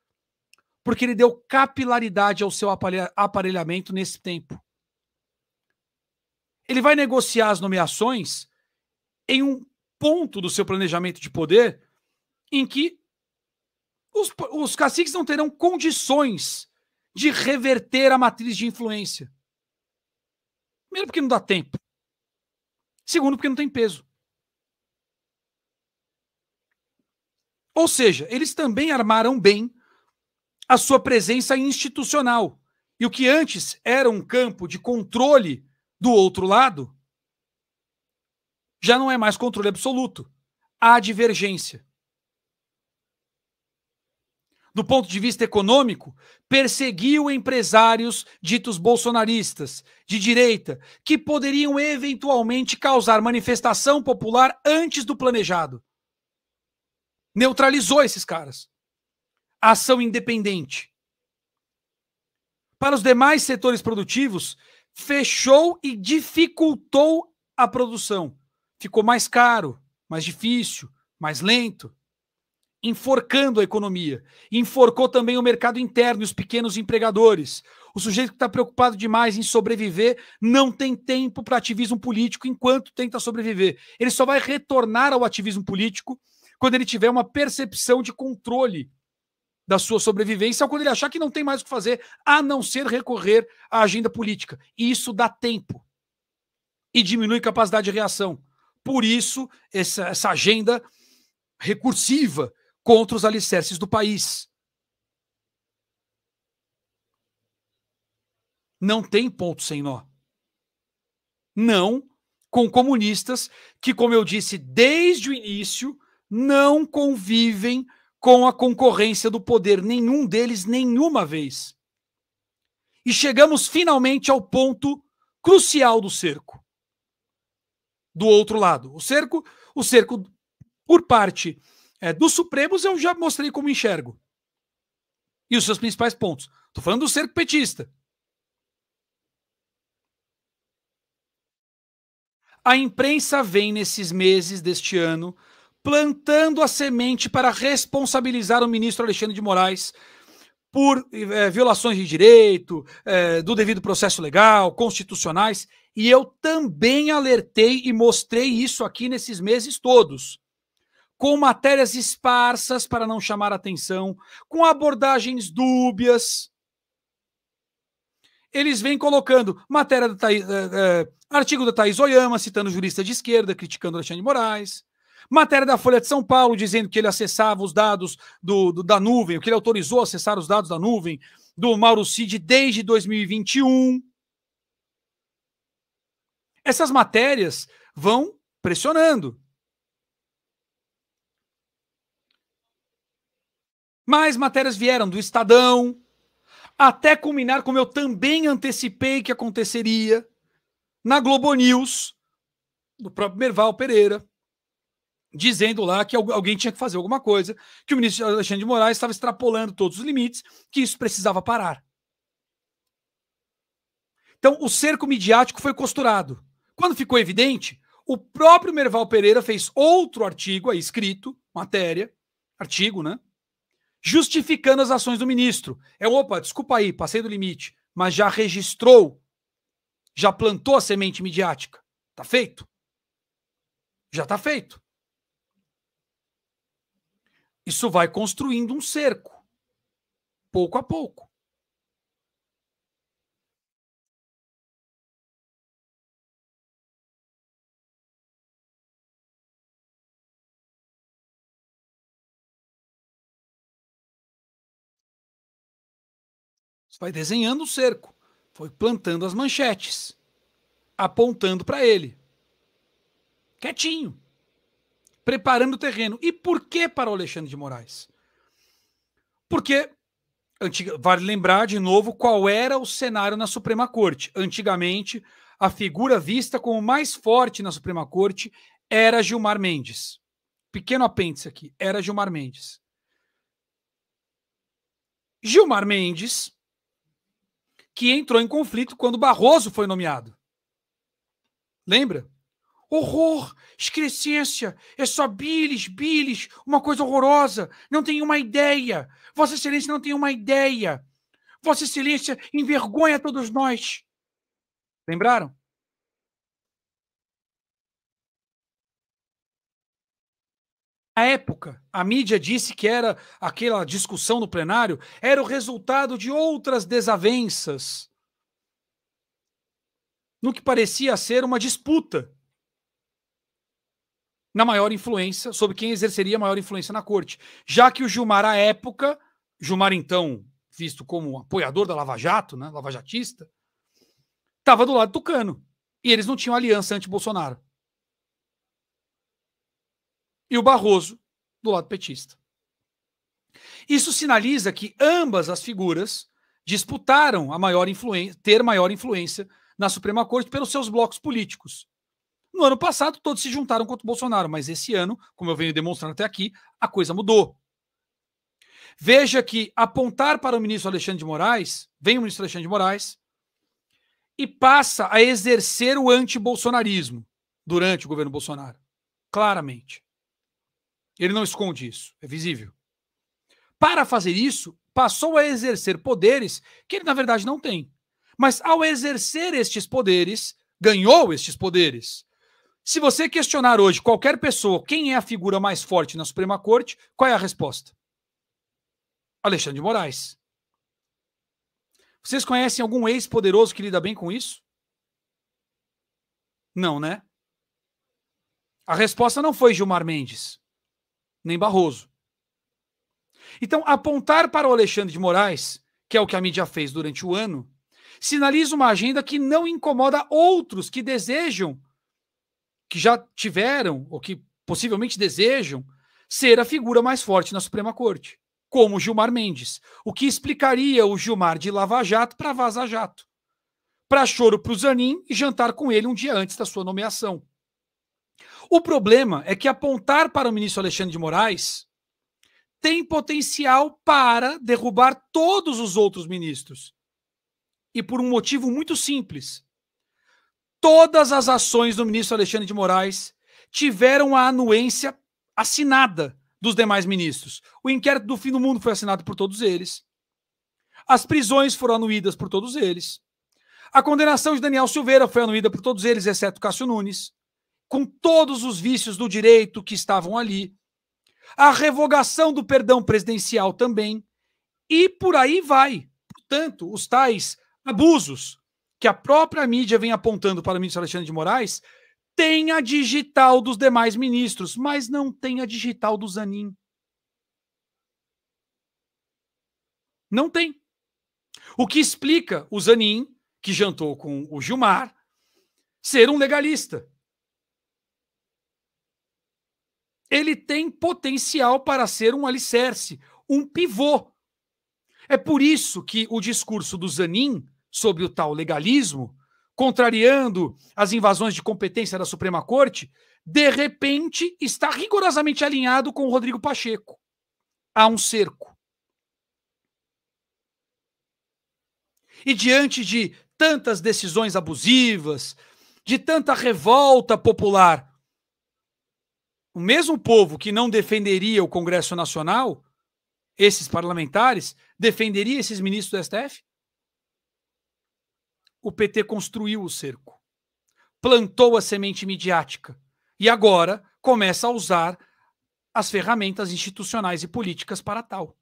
porque ele deu capilaridade ao seu aparelhamento nesse tempo. Ele vai negociar as nomeações em um ponto do seu planejamento de poder em que os caciques não terão condições de reverter a matriz de influência. Primeiro, porque não dá tempo. Segundo, porque não tem peso. Ou seja, eles também armaram bem a sua presença institucional. E o que antes era um campo de controle do outro lado, já não é mais controle absoluto. Há divergência. Do ponto de vista econômico, perseguiu empresários ditos bolsonaristas, de direita, que poderiam eventualmente causar manifestação popular antes do planejado. Neutralizou esses caras. Ação independente. Para os demais setores produtivos, fechou e dificultou a produção. Ficou mais caro, mais difícil, mais lento, enforcando a economia. Enforcou também o mercado interno e os pequenos empregadores. O sujeito que está preocupado demais em sobreviver não tem tempo para ativismo político enquanto tenta sobreviver. Ele só vai retornar ao ativismo político quando ele tiver uma percepção de controle da sua sobrevivência, ou quando ele achar que não tem mais o que fazer, a não ser recorrer à agenda política. E isso dá tempo e diminui capacidade de reação. Por isso, essa agenda recursiva contra os alicerces do país. Não tem ponto sem nó. Não com comunistas que, como eu disse desde o início, não convivem com a concorrência do poder, nenhum deles, nenhuma vez. E chegamos finalmente ao ponto crucial do cerco. Do outro lado. O cerco por parte dos Supremos, eu já mostrei como enxergo. E os seus principais pontos. Estou falando do cerco petista. A imprensa vem nesses meses deste ano plantando a semente para responsabilizar o ministro Alexandre de Moraes por violações de direito, do devido processo legal, constitucionais, e eu também alertei e mostrei isso aqui nesses meses todos, com matérias esparsas para não chamar atenção, com abordagens dúbias. Eles vêm colocando matéria artigo da Thaís Oyama, citando jurista de esquerda, criticando Alexandre de Moraes, matéria da Folha de São Paulo, dizendo que ele acessava os dados da nuvem, que ele autorizou a acessar os dados da nuvem do Mauro Cid desde 2021. Essas matérias vão pressionando. Mais matérias vieram do Estadão, até culminar, como eu também antecipei que aconteceria, na Globo News, do próprio Merval Pereira, dizendo lá que alguém tinha que fazer alguma coisa, que o ministro Alexandre de Moraes estava extrapolando todos os limites, que isso precisava parar. Então, o cerco midiático foi costurado. Quando ficou evidente, o próprio Merval Pereira fez outro artigo aí escrito, matéria, artigo, né? Justificando as ações do ministro. Opa, desculpa aí, passei do limite, mas já registrou, já plantou a semente midiática. Tá feito? Já tá feito. Isso vai construindo um cerco, pouco a pouco. Você vai desenhando o cerco, foi plantando as manchetes, apontando para ele. Quietinho. Preparando o terreno. E por que para o Alexandre de Moraes? Porque, vale lembrar de novo qual era o cenário na Suprema Corte. Antigamente, a figura vista como mais forte na Suprema Corte era Gilmar Mendes. Pequeno apêndice aqui, era Gilmar Mendes. Gilmar Mendes, que entrou em conflito quando Barroso foi nomeado. Lembra? Horror, excrescência, é só bilis, bilis, uma coisa horrorosa, não tem uma ideia. Vossa Excelência não tem uma ideia. Vossa Excelência envergonha todos nós. Lembraram? À época, a mídia disse que era aquela discussão no plenário, era o resultado de outras desavenças, no que parecia ser uma disputa na maior influência, sobre quem exerceria maior influência na corte. Já que o Gilmar, à época, Gilmar então visto como apoiador da Lava Jato, né, lavajatista, estava do lado do Tucano. E eles não tinham aliança anti-Bolsonaro. E o Barroso do lado petista. Isso sinaliza que ambas as figuras disputaram a maior influência, ter maior influência na Suprema Corte pelos seus blocos políticos. No ano passado, todos se juntaram contra o Bolsonaro, mas esse ano, como eu venho demonstrando até aqui, a coisa mudou. Veja que apontar para o ministro Alexandre de Moraes, vem o ministro Alexandre de Moraes e passa a exercer o anti-bolsonarismo durante o governo Bolsonaro. Claramente. Ele não esconde isso, é visível. Para fazer isso, passou a exercer poderes que ele, na verdade, não tem. Mas ao exercer estes poderes, ganhou estes poderes. Se você questionar hoje qualquer pessoa quem é a figura mais forte na Suprema Corte, qual é a resposta? Alexandre de Moraes. Vocês conhecem algum ex-poderoso que lida bem com isso? Não, né? A resposta não foi Gilmar Mendes, nem Barroso. Então, apontar para o Alexandre de Moraes, que é o que a mídia fez durante o ano, sinaliza uma agenda que não incomoda outros que desejam, que já tiveram, ou que possivelmente desejam, ser a figura mais forte na Suprema Corte, como Gilmar Mendes, o que explicaria o Gilmar de Lava Jato para Vaza Jato, para choro para o Zanin e jantar com ele um dia antes da sua nomeação. O problema é que apontar para o ministro Alexandre de Moraes tem potencial para derrubar todos os outros ministros. E por um motivo muito simples. Todas as ações do ministro Alexandre de Moraes tiveram a anuência assinada dos demais ministros. O inquérito do fim do mundo foi assinado por todos eles. As prisões foram anuídas por todos eles. A condenação de Daniel Silveira foi anuída por todos eles, exceto Cássio Nunes, com todos os vícios do direito que estavam ali. A revogação do perdão presidencial também. E por aí vai. Portanto, os tais abusos que a própria mídia vem apontando para o ministro Alexandre de Moraes tem a digital dos demais ministros, mas não tem a digital do Zanin. Não tem. O que explica o Zanin, que jantou com o Gilmar, ser um legalista. Ele tem potencial para ser um alicerce, um pivô. É por isso que o discurso do Zanin sobre o tal legalismo, contrariando as invasões de competência da Suprema Corte, de repente está rigorosamente alinhado com o Rodrigo Pacheco. Há um cerco. E diante de tantas decisões abusivas, de tanta revolta popular, o mesmo povo que não defenderia o Congresso Nacional, esses parlamentares, defenderia esses ministros do STF? O PT construiu o cerco, plantou a semente midiática e agora começa a usar as ferramentas institucionais e políticas para tal.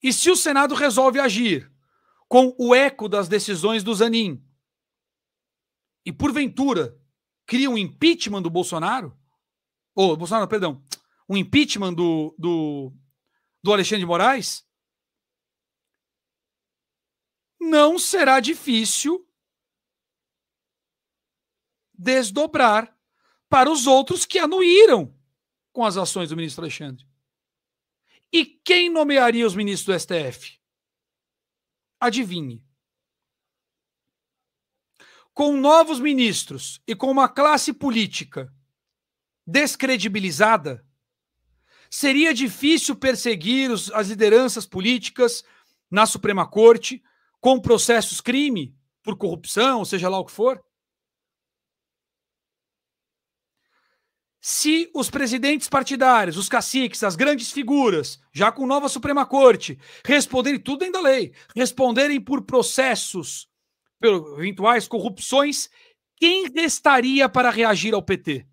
E se o Senado resolve agir com o eco das decisões do Zanin e, porventura, cria um impeachment do Bolsonaro, um impeachment do Alexandre de Moraes, não será difícil desdobrar para os outros que anuíram com as ações do ministro Alexandre. E quem nomearia os ministros do STF? Adivinhe. Com novos ministros e com uma classe política descredibilizada, seria difícil perseguir as lideranças políticas na Suprema Corte com processos crime, por corrupção, seja lá o que for. Se os presidentes partidários, os caciques, as grandes figuras, já com nova Suprema Corte, responderem tudo dentro da lei, responderem por processos, por eventuais corrupções, quem restaria para reagir ao PT?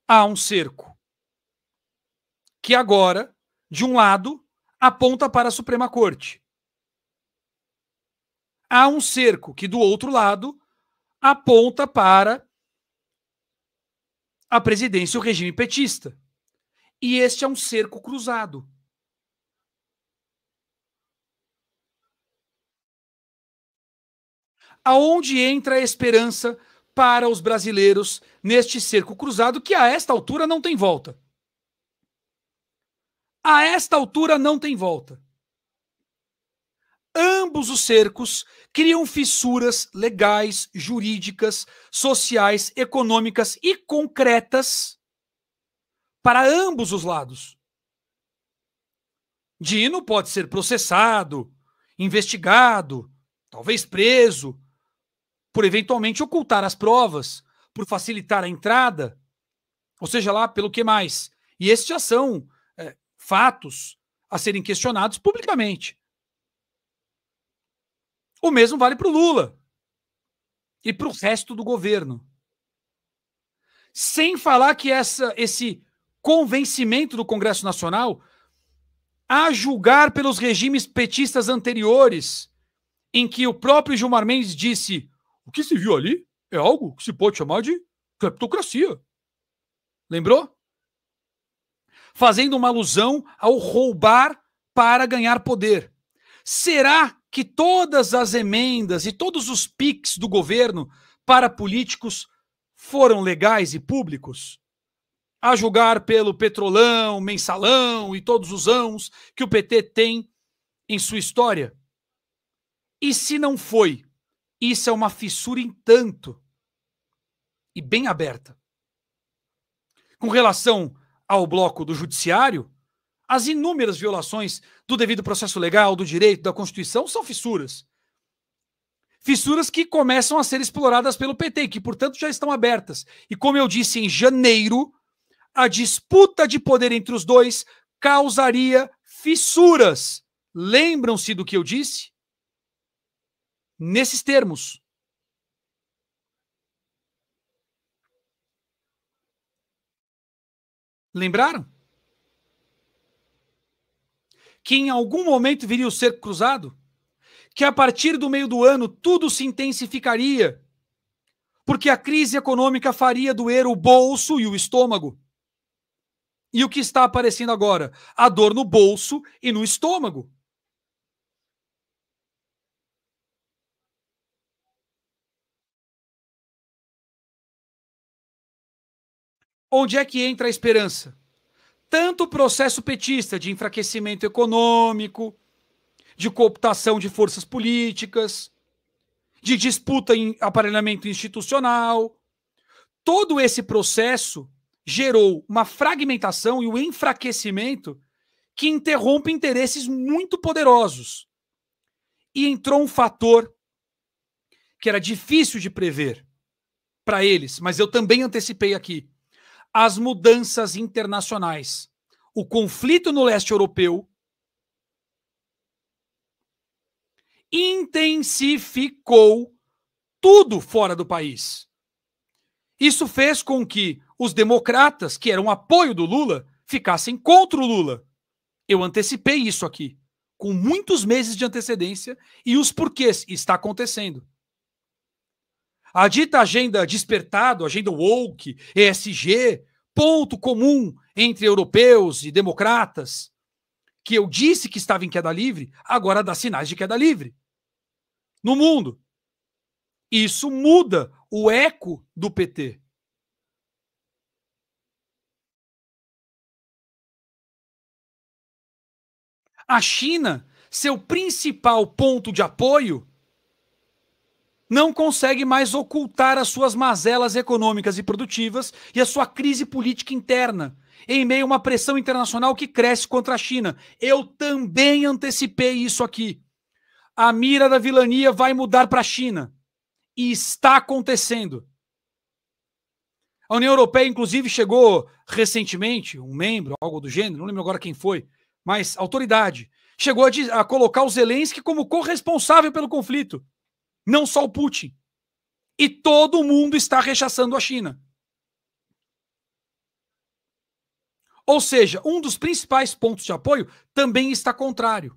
Há um cerco que agora, de um lado, aponta para a Suprema Corte. Há um cerco que, do outro lado, aponta para a presidência e o regime petista. E este é um cerco cruzado. Aonde entra a esperança para os brasileiros neste cerco cruzado que a esta altura não tem volta? A esta altura não tem volta. Ambos os cercos criam fissuras legais, jurídicas, sociais, econômicas e concretas para ambos os lados. Dino pode ser processado, investigado, talvez preso, por eventualmente ocultar as provas, por facilitar a entrada, ou seja lá, pelo que mais. E esses já são fatos a serem questionados publicamente. O mesmo vale para o Lula e para o resto do governo. Sem falar que esse convencimento do Congresso Nacional, a julgar pelos regimes petistas anteriores, em que o próprio Gilmar Mendes disse: o que se viu ali é algo que se pode chamar de cleptocracia. Lembrou? Fazendo uma alusão ao roubar para ganhar poder. Será que todas as emendas e todos os PIX do governo para políticos foram legais e públicos? A julgar pelo petrolão, mensalão e todos os ãos que o PT tem em sua história? E se não foi, isso é uma fissura em tanto e bem aberta. Com relação ao bloco do judiciário, as inúmeras violações do devido processo legal, do direito, da Constituição, são fissuras. Fissuras que começam a ser exploradas pelo PT, que, portanto, já estão abertas. E, como eu disse em janeiro, a disputa de poder entre os dois causaria fissuras. Lembram-se do que eu disse? Nesses termos. Lembraram? Que em algum momento viria o cerco cruzado? Que a partir do meio do ano tudo se intensificaria? Porque a crise econômica faria doer o bolso e o estômago. E o que está aparecendo agora? A dor no bolso e no estômago. Onde é que entra a esperança? Tanto o processo petista de enfraquecimento econômico, de cooptação de forças políticas, de disputa em aparelhamento institucional, todo esse processo gerou uma fragmentação e um enfraquecimento que interrompe interesses muito poderosos. E entrou um fator que era difícil de prever para eles, mas eu também antecipei aqui: as mudanças internacionais. O conflito no leste europeu intensificou tudo fora do país. Isso fez com que os democratas, que eram apoio do Lula, ficassem contra o Lula. Eu antecipei isso aqui, com muitos meses de antecedência, e os porquês está acontecendo. A dita agenda despertado, agenda woke, ESG, ponto comum entre europeus e democratas, que eu disse que estava em queda livre, agora dá sinais de queda livre no mundo. Isso muda o eco do PT. A China, seu principal ponto de apoio, não consegue mais ocultar as suas mazelas econômicas e produtivas e a sua crise política interna, em meio a uma pressão internacional que cresce contra a China. Eu também antecipei isso aqui. A mira da vilania vai mudar para a China. E está acontecendo. A União Europeia, inclusive, chegou recentemente, um membro, algo do gênero, não lembro agora quem foi, mas autoridade, chegou a colocar o Zelensky como corresponsável pelo conflito. Não só o Putin. E todo mundo está rechaçando a China. Ou seja, um dos principais pontos de apoio também está contrário.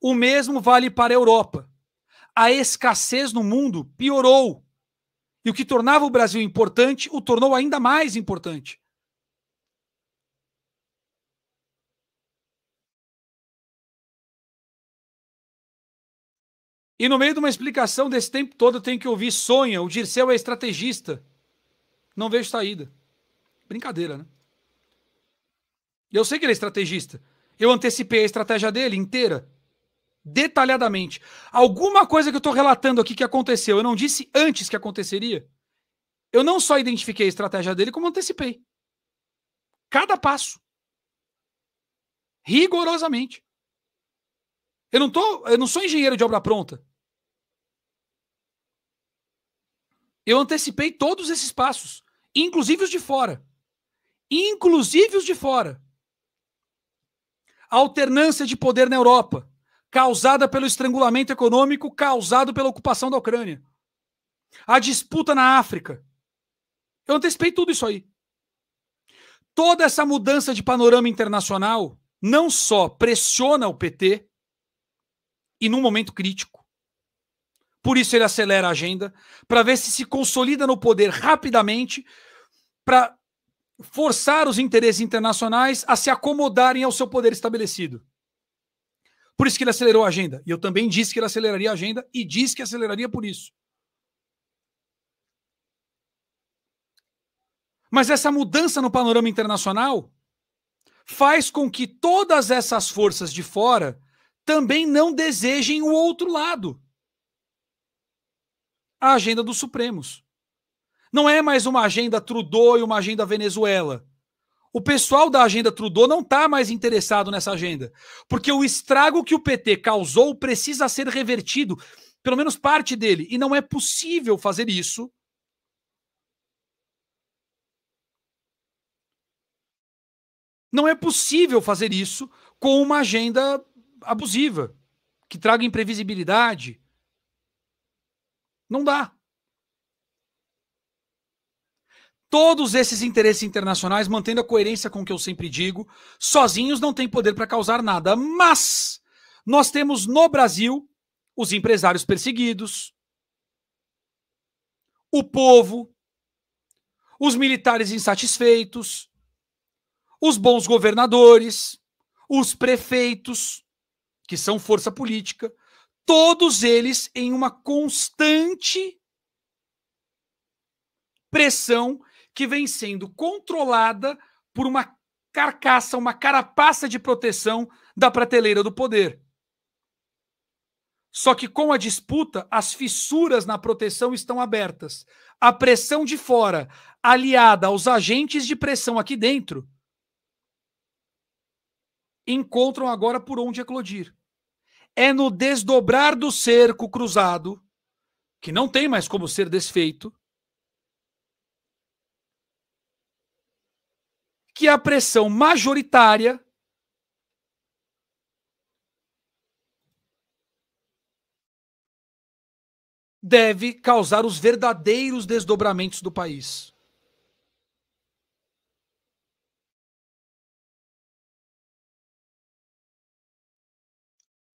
O mesmo vale para a Europa. A escassez no mundo piorou. E o que tornava o Brasil importante, o tornou ainda mais importante. E no meio de uma explicação desse tempo todo, eu tenho que ouvir sonha, o Dirceu é estrategista. Não vejo saída. Brincadeira, né? Eu sei que ele é estrategista. Eu antecipei a estratégia dele inteira. Detalhadamente. Alguma coisa que eu estou relatando aqui que aconteceu, eu não disse antes que aconteceria. Eu não só identifiquei a estratégia dele, como antecipei. Cada passo. Rigorosamente. Eu não sou engenheiro de obra pronta. Eu antecipei todos esses passos, inclusive os de fora. Inclusive os de fora. A alternância de poder na Europa, causada pelo estrangulamento econômico causado pela ocupação da Ucrânia. A disputa na África. Eu antecipei tudo isso aí. Toda essa mudança de panorama internacional não só pressiona o PT, e num momento crítico, por isso ele acelera a agenda, para ver se consolida no poder rapidamente, para forçar os interesses internacionais a se acomodarem ao seu poder estabelecido. Por isso que ele acelerou a agenda. E eu também disse que ele aceleraria a agenda e disse que aceleraria por isso. Mas essa mudança no panorama internacional faz com que todas essas forças de fora também não desejem o outro lado. A agenda dos Supremos. Não é mais uma agenda Trudeau e uma agenda Venezuela. O pessoal da agenda Trudeau não está mais interessado nessa agenda, porque o estrago que o PT causou precisa ser revertido, pelo menos parte dele, e não é possível fazer isso com uma agenda abusiva, que traga imprevisibilidade. Não dá. Todos esses interesses internacionais, mantendo a coerência com o que eu sempre digo, sozinhos não têm poder para causar nada. Mas nós temos no Brasil os empresários perseguidos, o povo, os militares insatisfeitos, os bons governadores, os prefeitos, que são força política, todos eles em uma constante pressão que vem sendo controlada por uma carcaça, uma carapaça de proteção da prateleira do poder. Só que com a disputa, as fissuras na proteção estão abertas. A pressão de fora, aliada aos agentes de pressão aqui dentro, encontram agora por onde eclodir. É no desdobrar do cerco cruzado, que não tem mais como ser desfeito, que a pressão majoritária deve causar os verdadeiros desdobramentos do país.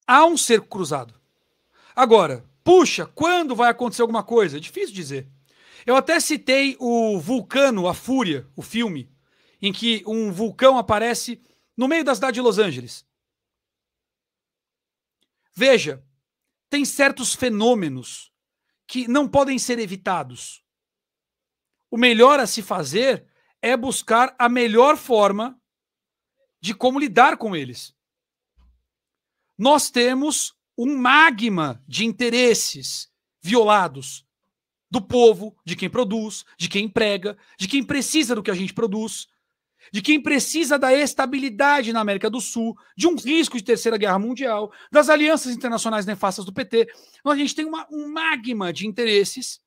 Há um cerco cruzado. Agora, puxa, quando vai acontecer alguma coisa? É difícil dizer. Eu até citei o Vulcano, a Fúria, o filme, em que um vulcão aparece no meio da cidade de Los Angeles. Veja, tem certos fenômenos que não podem ser evitados. O melhor a se fazer é buscar a melhor forma de como lidar com eles. Nós temos um magma de interesses violados do povo, de quem produz, de quem emprega, de quem precisa do que a gente produz, de quem precisa da estabilidade na América do Sul, de um risco de terceira guerra mundial, das alianças internacionais nefastas do PT. Então a gente tem um magma de interesses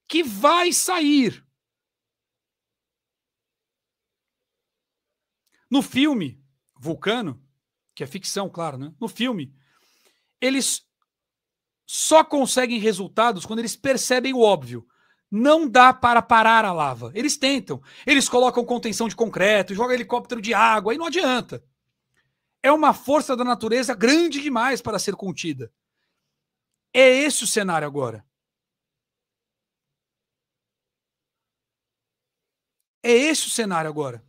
que vai sair. No filme Vulcano, que é ficção, claro, né? No filme, eles só conseguem resultados quando eles percebem o óbvio. Não dá para parar a lava. Eles tentam. Eles colocam contenção de concreto, jogam helicóptero de água, e não adianta. É uma força da natureza grande demais para ser contida. É esse o cenário agora. É esse o cenário agora.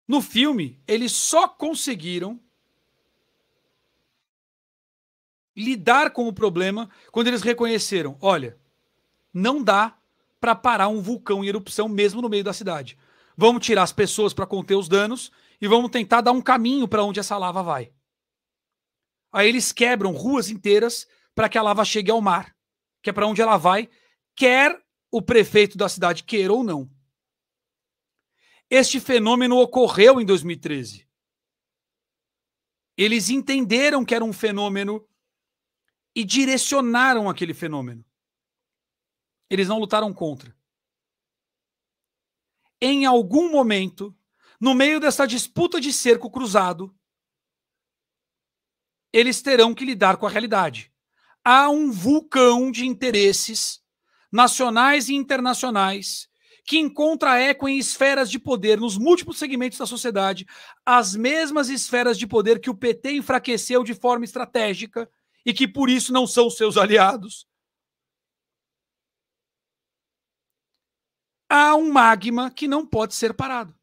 No filme, eles só conseguiram lidar com o problema quando eles reconheceram, olha, não dá para parar um vulcão em erupção mesmo no meio da cidade. Vamos tirar as pessoas para conter os danos e vamos tentar dar um caminho para onde essa lava vai. Aí eles quebram ruas inteiras para que a lava chegue ao mar, que é para onde ela vai, quer o prefeito da cidade queira ou não. Este fenômeno ocorreu em 2013. Eles entenderam que era um fenômeno e direcionaram aquele fenômeno. Eles não lutaram contra. Em algum momento, no meio dessa disputa de cerco cruzado, eles terão que lidar com a realidade. Há um vulcão de interesses nacionais e internacionais que encontra eco em esferas de poder nos múltiplos segmentos da sociedade, as mesmas esferas de poder que o PT enfraqueceu de forma estratégica e que por isso não são seus aliados. Há um magma que não pode ser parado.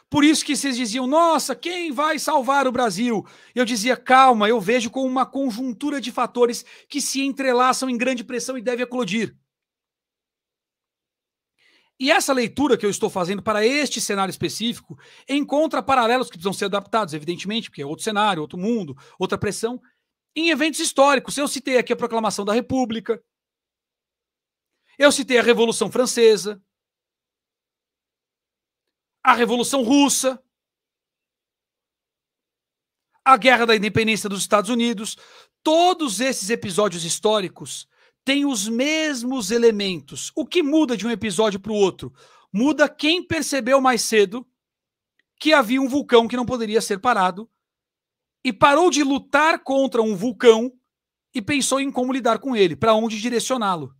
Por isso que vocês diziam, nossa, quem vai salvar o Brasil? Eu dizia, calma, eu vejo como uma conjuntura de fatores que se entrelaçam em grande pressão e devem eclodir. E essa leitura que eu estou fazendo para este cenário específico encontra paralelos que precisam ser adaptados, evidentemente, porque é outro cenário, outro mundo, outra pressão, em eventos históricos. Eu citei aqui a Proclamação da República, eu citei a Revolução Francesa, a Revolução Russa, a Guerra da Independência dos Estados Unidos. Todos esses episódios históricos têm os mesmos elementos. O que muda de um episódio para o outro? Muda quem percebeu mais cedo que havia um vulcão que não poderia ser parado e parou de lutar contra um vulcão e pensou em como lidar com ele, para onde direcioná-lo.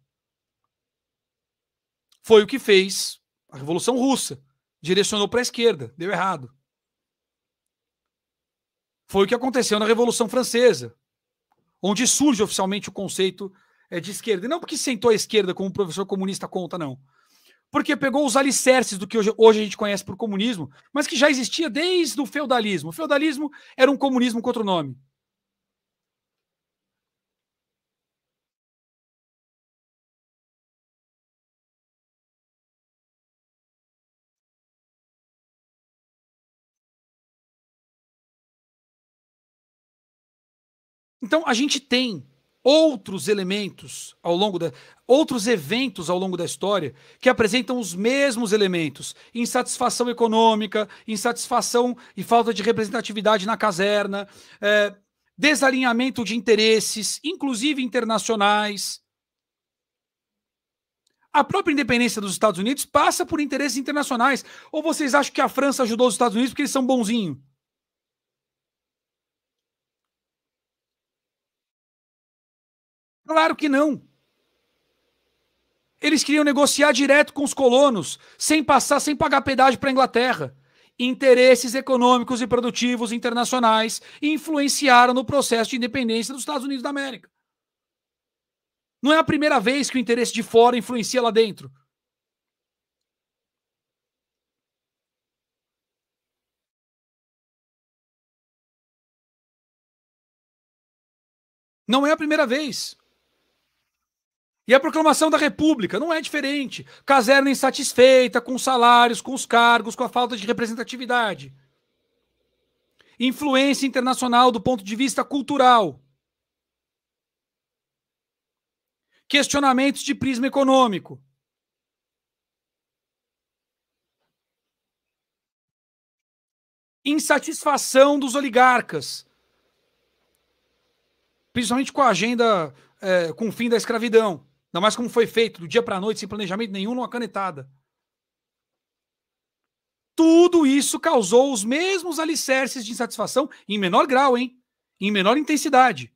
Foi o que fez a Revolução Russa. Direcionou para a esquerda, deu errado. Foi o que aconteceu na Revolução Francesa, onde surge oficialmente o conceito de esquerda. E não porque sentou à esquerda, como o professor comunista conta, não. Porque pegou os alicerces do que hoje a gente conhece por comunismo, mas que já existia desde o feudalismo. O feudalismo era um comunismo com outro nome. Então a gente tem outros elementos outros eventos ao longo da história que apresentam os mesmos elementos: insatisfação econômica, insatisfação e falta de representatividade na caserna, desalinhamento de interesses, inclusive internacionais. A própria independência dos Estados Unidos passa por interesses internacionais. Ou vocês acham que a França ajudou os Estados Unidos porque eles são bonzinhos? Claro que não. Eles queriam negociar direto com os colonos, sem pagar pedágio para a Inglaterra. Interesses econômicos e produtivos internacionais influenciaram no processo de independência dos Estados Unidos da América. Não é a primeira vez que o interesse de fora influencia lá dentro. Não é a primeira vez. E a proclamação da República não é diferente. Caserna insatisfeita com os salários, com os cargos, com a falta de representatividade. Influência internacional do ponto de vista cultural. Questionamentos de prisma econômico. Insatisfação dos oligarcas. Principalmente com a agenda, com o fim da escravidão. Ainda mais como foi feito, do dia para a noite, sem planejamento nenhum, numa canetada. Tudo isso causou os mesmos alicerces de insatisfação, em menor grau, hein? Em menor intensidade.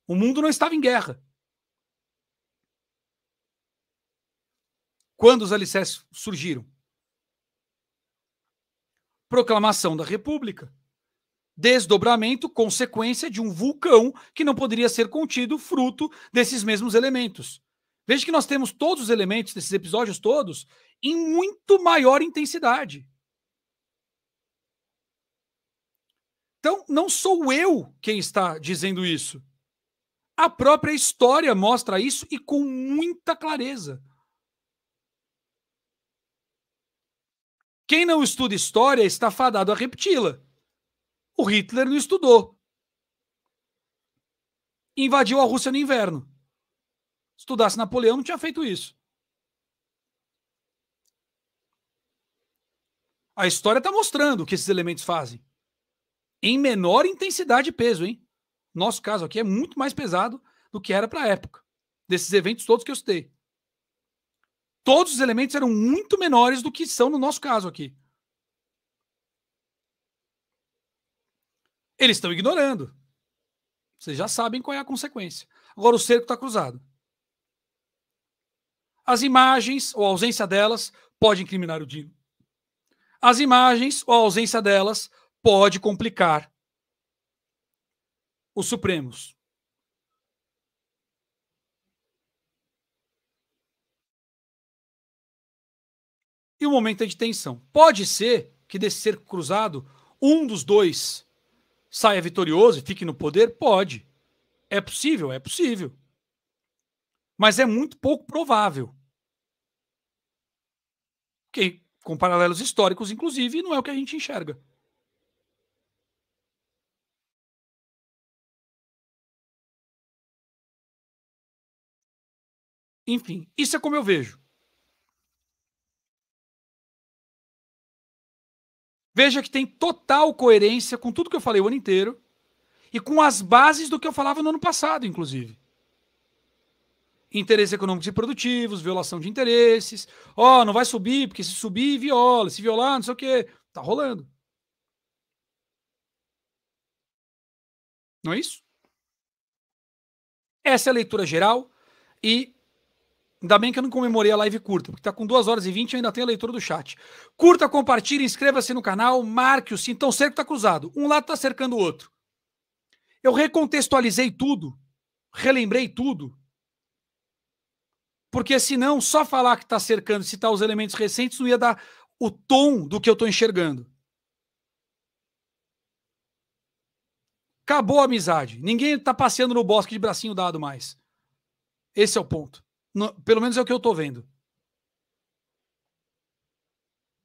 O mundo não estava em guerra. Quando os alicerces surgiram? Proclamação da República. Desdobramento, consequência de um vulcão que não poderia ser contido, fruto desses mesmos elementos. Veja que nós temos todos os elementos desses episódios todos em muito maior intensidade. Então, não sou eu quem está dizendo isso. A própria história mostra isso e com muita clareza. Quem não estuda história está fadado a repeti-la. O Hitler não estudou. Invadiu a Rússia no inverno. Estudasse Napoleão, não tinha feito isso. A história está mostrando o que esses elementos fazem. Em menor intensidade e peso, hein? Nosso caso aqui é muito mais pesado do que era para a época. Desses eventos todos que eu citei. Todos os elementos eram muito menores do que são no nosso caso aqui. Eles estão ignorando. Vocês já sabem qual é a consequência. Agora o cerco está cruzado. As imagens, ou a ausência delas, pode incriminar o Dino. As imagens, ou a ausência delas, pode complicar os Supremos. E o momento é de tensão. Pode ser que desse cerco cruzado, um dos dois saia vitorioso e fique no poder? Pode. É possível? É possível. Mas é muito pouco provável. Que, com paralelos históricos, inclusive, não é o que a gente enxerga. Enfim, isso é como eu vejo. Veja que tem total coerência com tudo que eu falei o ano inteiro e com as bases do que eu falava no ano passado, inclusive. Interesses econômicos e produtivos, violação de interesses. Não vai subir, porque se subir, viola. Se violar, não sei o quê. Tá rolando. Não é isso? Essa é a leitura geral e ainda bem que eu não comemorei a live curta, porque tá com 2h20 e ainda tem a leitura do chat. Curta, compartilhe, inscreva-se no canal, marque o sininho. Então o cerco tá cruzado. Um lado tá cercando o outro. Eu recontextualizei tudo, relembrei tudo, porque senão só falar que está cercando, citar os elementos recentes, não ia dar o tom do que eu estou enxergando. Acabou a amizade. Ninguém está passeando no bosque de bracinho dado mais. Esse é o ponto. Pelo menos é o que eu estou vendo.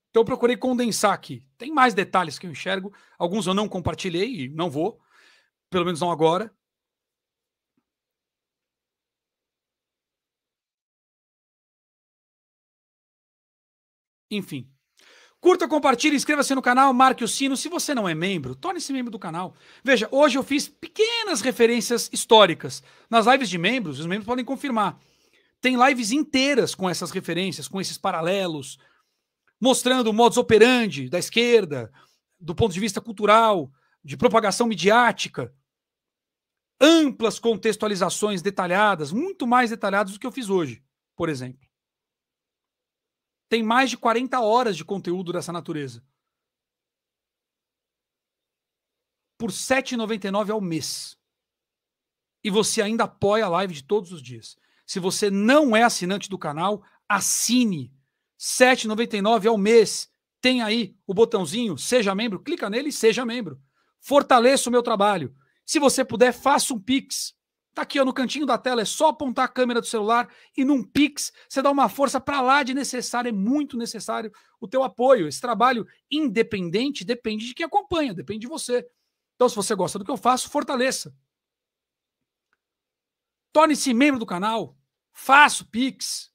Então eu procurei condensar aqui. Tem mais detalhes que eu enxergo. Alguns eu não compartilhei e não vou. Pelo menos não agora. Enfim. Curta, compartilhe, inscreva-se no canal, marque o sino. Se você não é membro, torne-se membro do canal. Veja, hoje eu fiz pequenas referências históricas. Nas lives de membros, os membros podem confirmar. Tem lives inteiras com essas referências, com esses paralelos, mostrando o modus operandi da esquerda, do ponto de vista cultural, de propagação midiática. Amplas contextualizações detalhadas, muito mais detalhadas do que eu fiz hoje, por exemplo. Tem mais de 40 horas de conteúdo dessa natureza. Por R$ 7,99 ao mês. E você ainda apoia a live de todos os dias. Se você não é assinante do canal, assine. R$ 7,99 ao mês. Tem aí o botãozinho, seja membro. Clica nele e seja membro. Fortaleça o meu trabalho. Se você puder, faça um Pix. Tá aqui ó, no cantinho da tela, é só apontar a câmera do celular e num Pix você dá uma força para lá de necessário, é muito necessário o teu apoio. Esse trabalho independente depende de quem acompanha, depende de você. Então, se você gosta do que eu faço, fortaleça. Torne-se membro do canal, faça o Pix.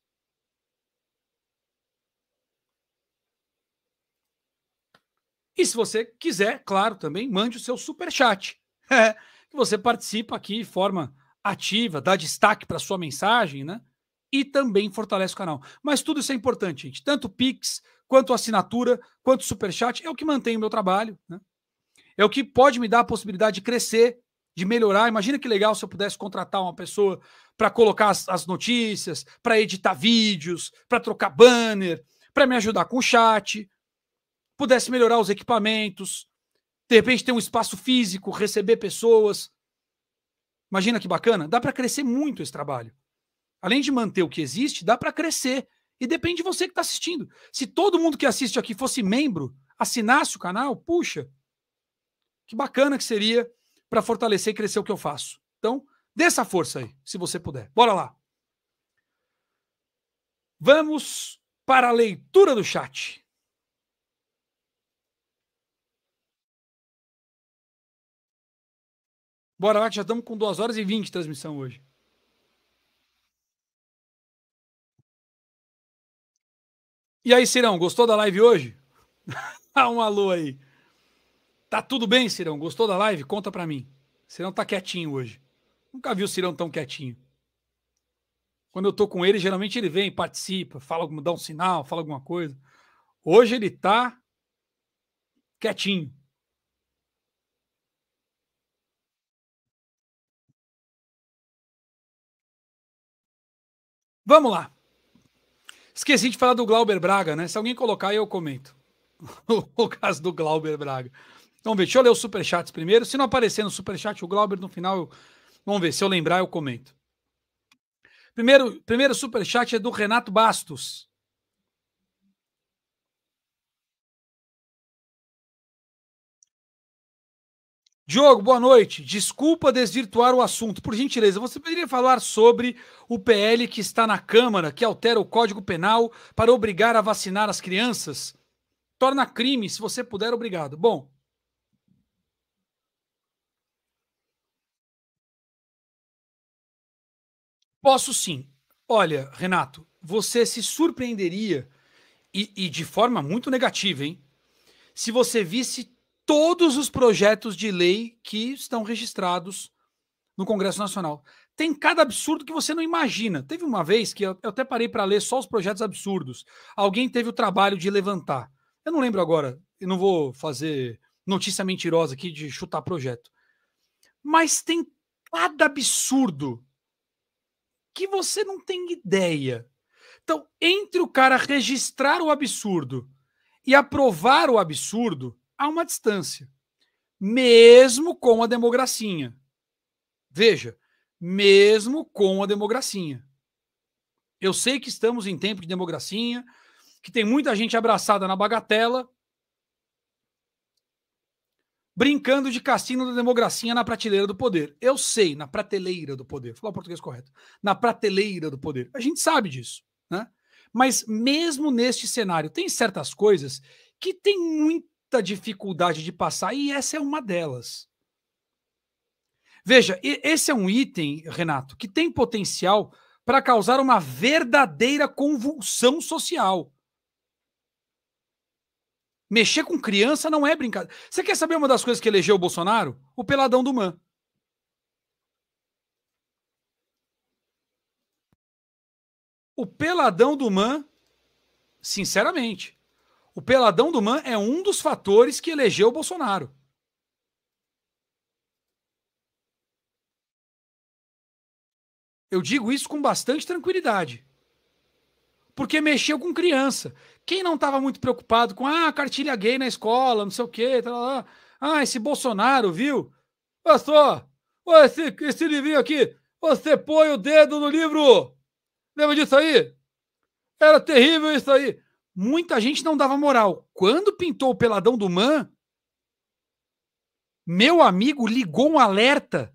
E se você quiser, claro, também mande o seu superchat. Que você participa aqui de forma ativa, dá destaque para sua mensagem, né? E também fortalece o canal. Mas tudo isso é importante, gente. Tanto o Pix, quanto a assinatura, quanto o superchat, é o que mantém o meu trabalho, né? É o que pode me dar a possibilidade de crescer, de melhorar. Imagina que legal se eu pudesse contratar uma pessoa para colocar as notícias, para editar vídeos, para trocar banner, para me ajudar com o chat, pudesse melhorar os equipamentos, de repente ter um espaço físico, receber pessoas. Imagina que bacana? Dá para crescer muito esse trabalho. Além de manter o que existe, dá para crescer. E depende de você que está assistindo. Se todo mundo que assiste aqui fosse membro, assinasse o canal, puxa, que bacana que seria para fortalecer e crescer o que eu faço. Então, dê essa força aí, se você puder. Bora lá. Vamos para a leitura do chat. Bora lá que já estamos com 2h20 de transmissão hoje. E aí, Cirão, gostou da live hoje? Dá um alô aí. Tá tudo bem, Cirão? Gostou da live? Conta pra mim. Cirão tá quietinho hoje. Nunca vi o Cirão tão quietinho. Quando eu tô com ele, geralmente ele vem, participa, fala, dá um sinal, fala alguma coisa. Hoje ele tá quietinho. Vamos lá. Esqueci de falar do Glauber Braga, né? Se alguém colocar aí, eu comento. O caso do Glauber Braga. Vamos ver, deixa eu ler os superchats primeiro. Se não aparecer no superchat o Glauber, no final, vamos ver, se eu lembrar, eu comento. Primeiro superchat é do Renato Bastos. Diogo, boa noite. Desculpa desvirtuar o assunto. Por gentileza, você poderia falar sobre o PL que está na Câmara, que altera o Código Penal para obrigar a vacinar as crianças? Torna crime, se você puder, obrigado. Bom, posso sim. Olha, Renato, você se surpreenderia, e de forma muito negativa, hein? Se você visse todos os projetos de lei que estão registrados no Congresso Nacional. Tem cada absurdo que você não imagina. Teve uma vez que eu até parei para ler só os projetos absurdos. Alguém teve o trabalho de levantar. Eu não lembro agora, eu não vou fazer notícia mentirosa aqui de chutar projeto. Mas tem cada absurdo que você não tem ideia. Então, entre o cara registrar o absurdo e aprovar o absurdo, há uma distância. Mesmo com a democracia. Veja, mesmo com a democracia. Eu sei que estamos em tempo de democracia, que tem muita gente abraçada na bagatela, brincando de cassino da democracia na prateleira do poder. Eu sei, na prateleira do poder. Vou falar o português correto. Na prateleira do poder. A gente sabe disso, né? Mas mesmo neste cenário, tem certas coisas que tem muita dificuldade de passar, e essa é uma delas. Veja, esse é um item, Renato, que tem potencial para causar uma verdadeira convulsão social. Mexer com criança não é brincadeira. Você quer saber uma das coisas que elegeu o Bolsonaro? O peladão do Man. O peladão do Man, sinceramente, o peladão do Man é um dos fatores que elegeu o Bolsonaro. Eu digo isso com bastante tranquilidade. Porque mexeu com criança. Quem não estava muito preocupado com cartilha gay na escola, não sei o quê, esse Bolsonaro, viu? Olha só, olha esse livrinho aqui, você põe o dedo no livro. Lembra disso aí? Era terrível isso aí. Muita gente não dava moral. Quando pintou o peladão do Man, meu amigo ligou um alerta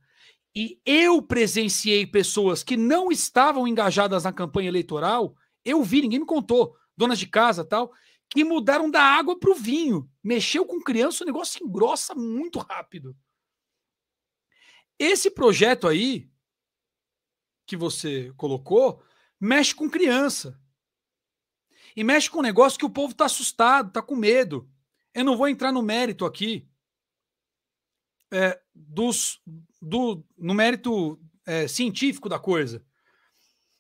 E eu presenciei pessoas que não estavam engajadas na campanha eleitoral, eu vi, ninguém me contou, donas de casa tal, que mudaram da água para o vinho. Mexeu com criança, o negócio engrossa muito rápido. Esse projeto aí, que você colocou, mexe com criança. E mexe com um negócio que o povo está assustado, está com medo. Eu não vou entrar no mérito aqui, no mérito científico da coisa.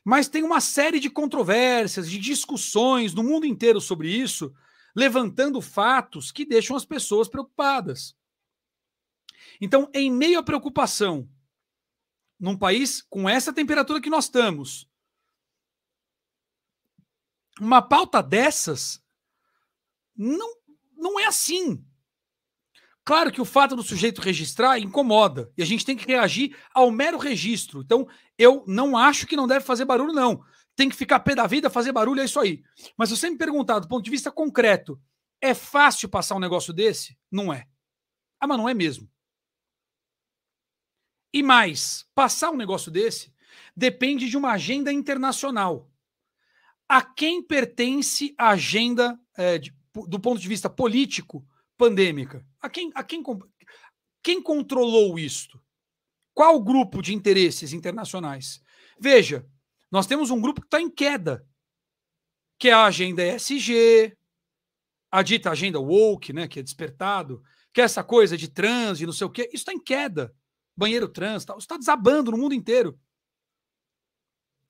Mas tem uma série de controvérsias, de discussões no mundo inteiro sobre isso, levantando fatos que deixam as pessoas preocupadas. Então, em meio à preocupação, num país com essa temperatura que nós estamos, uma pauta dessas não é assim. Claro que o fato do sujeito registrar incomoda, e a gente tem que reagir ao mero registro. Então, eu não acho que não deve fazer barulho, não. Tem que ficar pé da vida, fazer barulho, é isso aí. Mas se você me perguntar do ponto de vista concreto, é fácil passar um negócio desse? Não é. Ah, mas não é mesmo. E mais, passar um negócio desse depende de uma agenda internacional. A quem pertence a agenda, do ponto de vista político, pandêmica? Quem controlou isto? Qual o grupo de interesses internacionais? Veja, nós temos um grupo que está em queda, que é a agenda ESG, a dita agenda woke, né, que é despertado, que é essa coisa de trans e não sei o quê, isso está em queda. Banheiro trans, isso está desabando no mundo inteiro.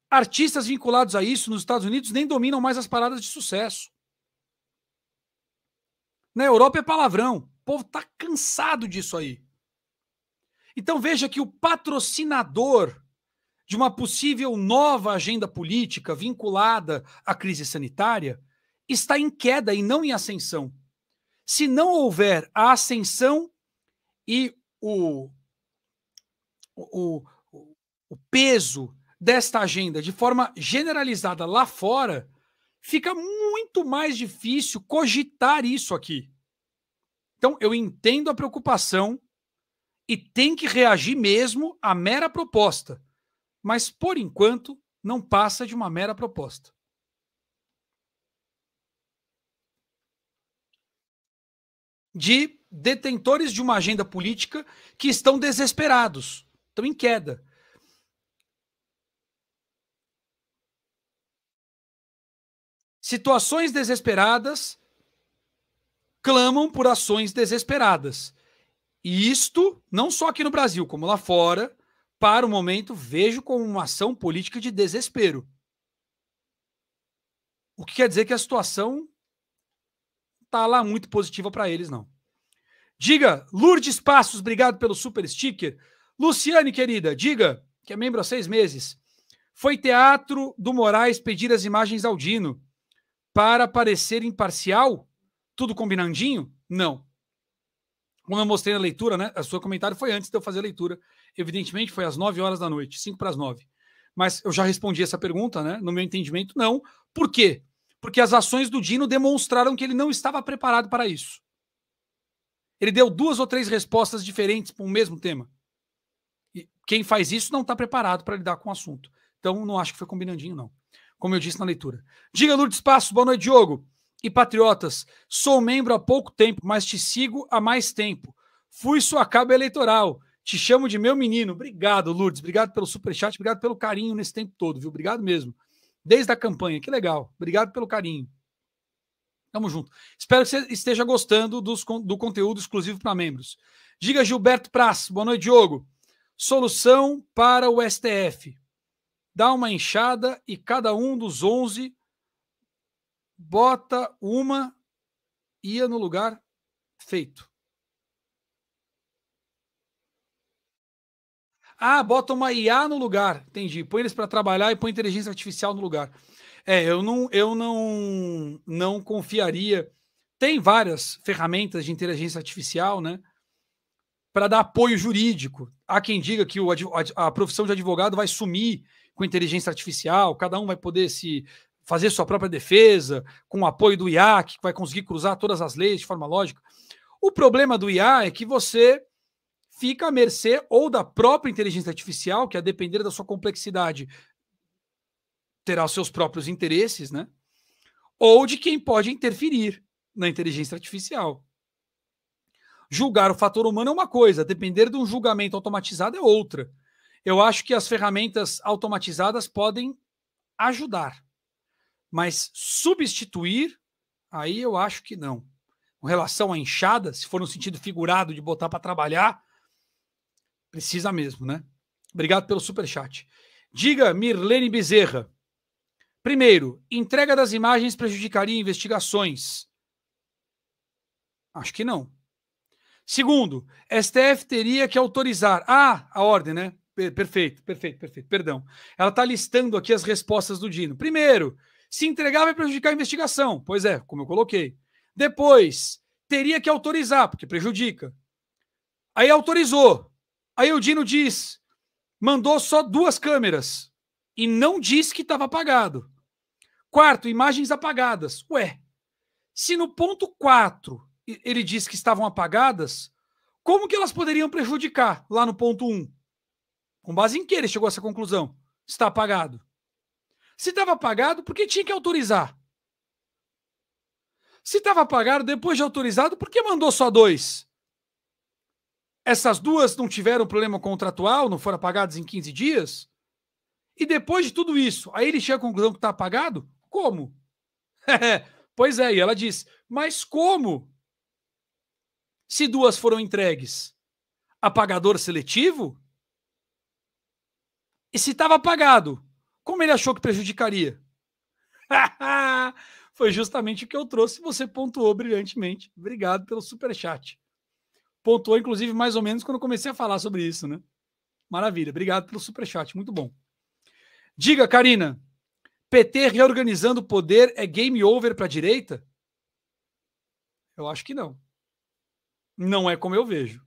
Artistas vinculados a isso nos Estados Unidos nem dominam mais as paradas de sucesso. Na Europa é palavrão. O povo está cansado disso aí. Então veja que o patrocinador de uma possível nova agenda política vinculada à crise sanitária está em queda e não em ascensão. Se não houver a ascensão e o peso desta agenda de forma generalizada lá fora, fica muito mais difícil cogitar isso aqui. Então, eu entendo a preocupação e tem que reagir mesmo à mera proposta. Mas, por enquanto, não passa de uma mera proposta. De detentores de uma agenda política que estão desesperados, estão em queda. Situações desesperadas clamam por ações desesperadas. E isto, não só aqui no Brasil, como lá fora, para o momento, vejo como uma ação política de desespero. O que quer dizer que a situação está lá muito positiva para eles, não. Diga, Lourdes Passos, obrigado pelo super sticker. Luciane, querida, diga, que é membro há 6 meses. Foi Teatro do Moraes pedir as imagens ao Dino para parecer imparcial? Tudo combinandinho? Não. Como eu mostrei na leitura, né? O seu comentário foi antes de eu fazer a leitura. Evidentemente, foi às 9 horas da noite, 5 para as 9. Mas eu já respondi essa pergunta, né? No meu entendimento, não. Por quê? Porque as ações do Dino demonstraram que ele não estava preparado para isso. Ele deu 2 ou 3 respostas diferentes para o mesmo tema. E quem faz isso não está preparado para lidar com o assunto. Então, não acho que foi combinandinho, não. Como eu disse na leitura. Diga, Lourdes Passos, boa noite, Diogo. E patriotas, sou membro há pouco tempo, mas te sigo há mais tempo. Fui sua cabo eleitoral. Te chamo de meu menino. Obrigado, Lourdes. Obrigado pelo superchat. Obrigado pelo carinho nesse tempo todo, viu? Obrigado mesmo. Desde a campanha. Que legal. Obrigado pelo carinho. Tamo junto. Espero que você esteja gostando do conteúdo exclusivo para membros. Diga, Gilberto Praz. Boa noite, Diogo. Solução para o STF. Dá uma enxada e cada um dos 11 bota uma ia no lugar feito. Ah, bota uma IA no lugar. Entendi. Põe eles para trabalhar e põe inteligência artificial no lugar. Eu não confiaria. Tem várias ferramentas de inteligência artificial, né? Para dar apoio jurídico. Há quem diga que a profissão de advogado vai sumir com inteligência artificial, cada um vai poder se fazer sua própria defesa, com o apoio do IA, que vai conseguir cruzar todas as leis de forma lógica. O problema do IA é que você fica à mercê ou da própria inteligência artificial, que a depender da sua complexidade terá os seus próprios interesses, né? Ou de quem pode interferir na inteligência artificial. Julgar o fator humano é uma coisa, depender de um julgamento automatizado é outra. Eu acho que as ferramentas automatizadas podem ajudar, mas substituir, aí eu acho que não. Com relação à enxada, se for no sentido figurado de botar para trabalhar, precisa mesmo, né? Obrigado pelo superchat. Diga, Mirlene Bezerra. Primeiro, entrega das imagens prejudicaria investigações? Acho que não. Segundo, STF teria que autorizar. A ordem, né? Perfeito. Perdão. Ela está listando aqui as respostas do Dino. Primeiro, se entregar vai prejudicar a investigação. Pois é, como eu coloquei. Depois, teria que autorizar, porque prejudica. Aí autorizou. Aí o Dino diz, mandou só 2 câmeras e não disse que estava apagado. Quarto, imagens apagadas. Ué, se no ponto 4 ele disse que estavam apagadas, como que elas poderiam prejudicar lá no ponto 1? Com base em que ele chegou a essa conclusão? Está apagado. Se estava apagado, por que tinha que autorizar? Se estava apagado, depois de autorizado, por que mandou só 2? Essas 2 não tiveram problema contratual, não foram apagadas em 15 dias? E depois de tudo isso, aí ele chega à conclusão que está apagado? Como? Pois é, e ela diz, mas como? Se 2 foram entregues, apagador seletivo? E se estava apagado, como ele achou que prejudicaria? Foi justamente o que eu trouxe, você pontuou brilhantemente. Obrigado pelo superchat. Pontuou, inclusive, mais ou menos quando eu comecei a falar sobre isso, né? Maravilha, obrigado pelo superchat, muito bom. Diga, Karina, PT reorganizando o poder é game over para a direita? Eu acho que não. Não é como eu vejo.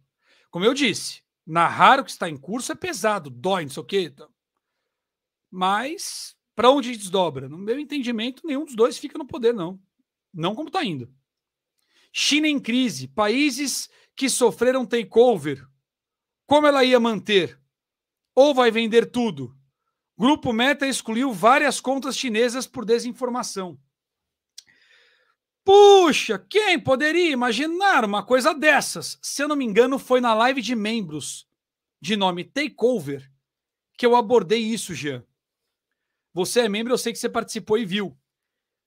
Como eu disse, narrar o que está em curso é pesado, dói, não sei o quê. Mas, para onde desdobra? No meu entendimento, nenhum dos dois fica no poder, não. Não como está indo. China em crise, países que sofreram takeover, como ela ia manter? Ou vai vender tudo? Grupo Meta excluiu várias contas chinesas por desinformação. Puxa, quem poderia imaginar uma coisa dessas? Se eu não me engano, foi na live de membros de nome Takeover que eu abordei isso, Jean. Você é membro, eu sei que você participou e viu.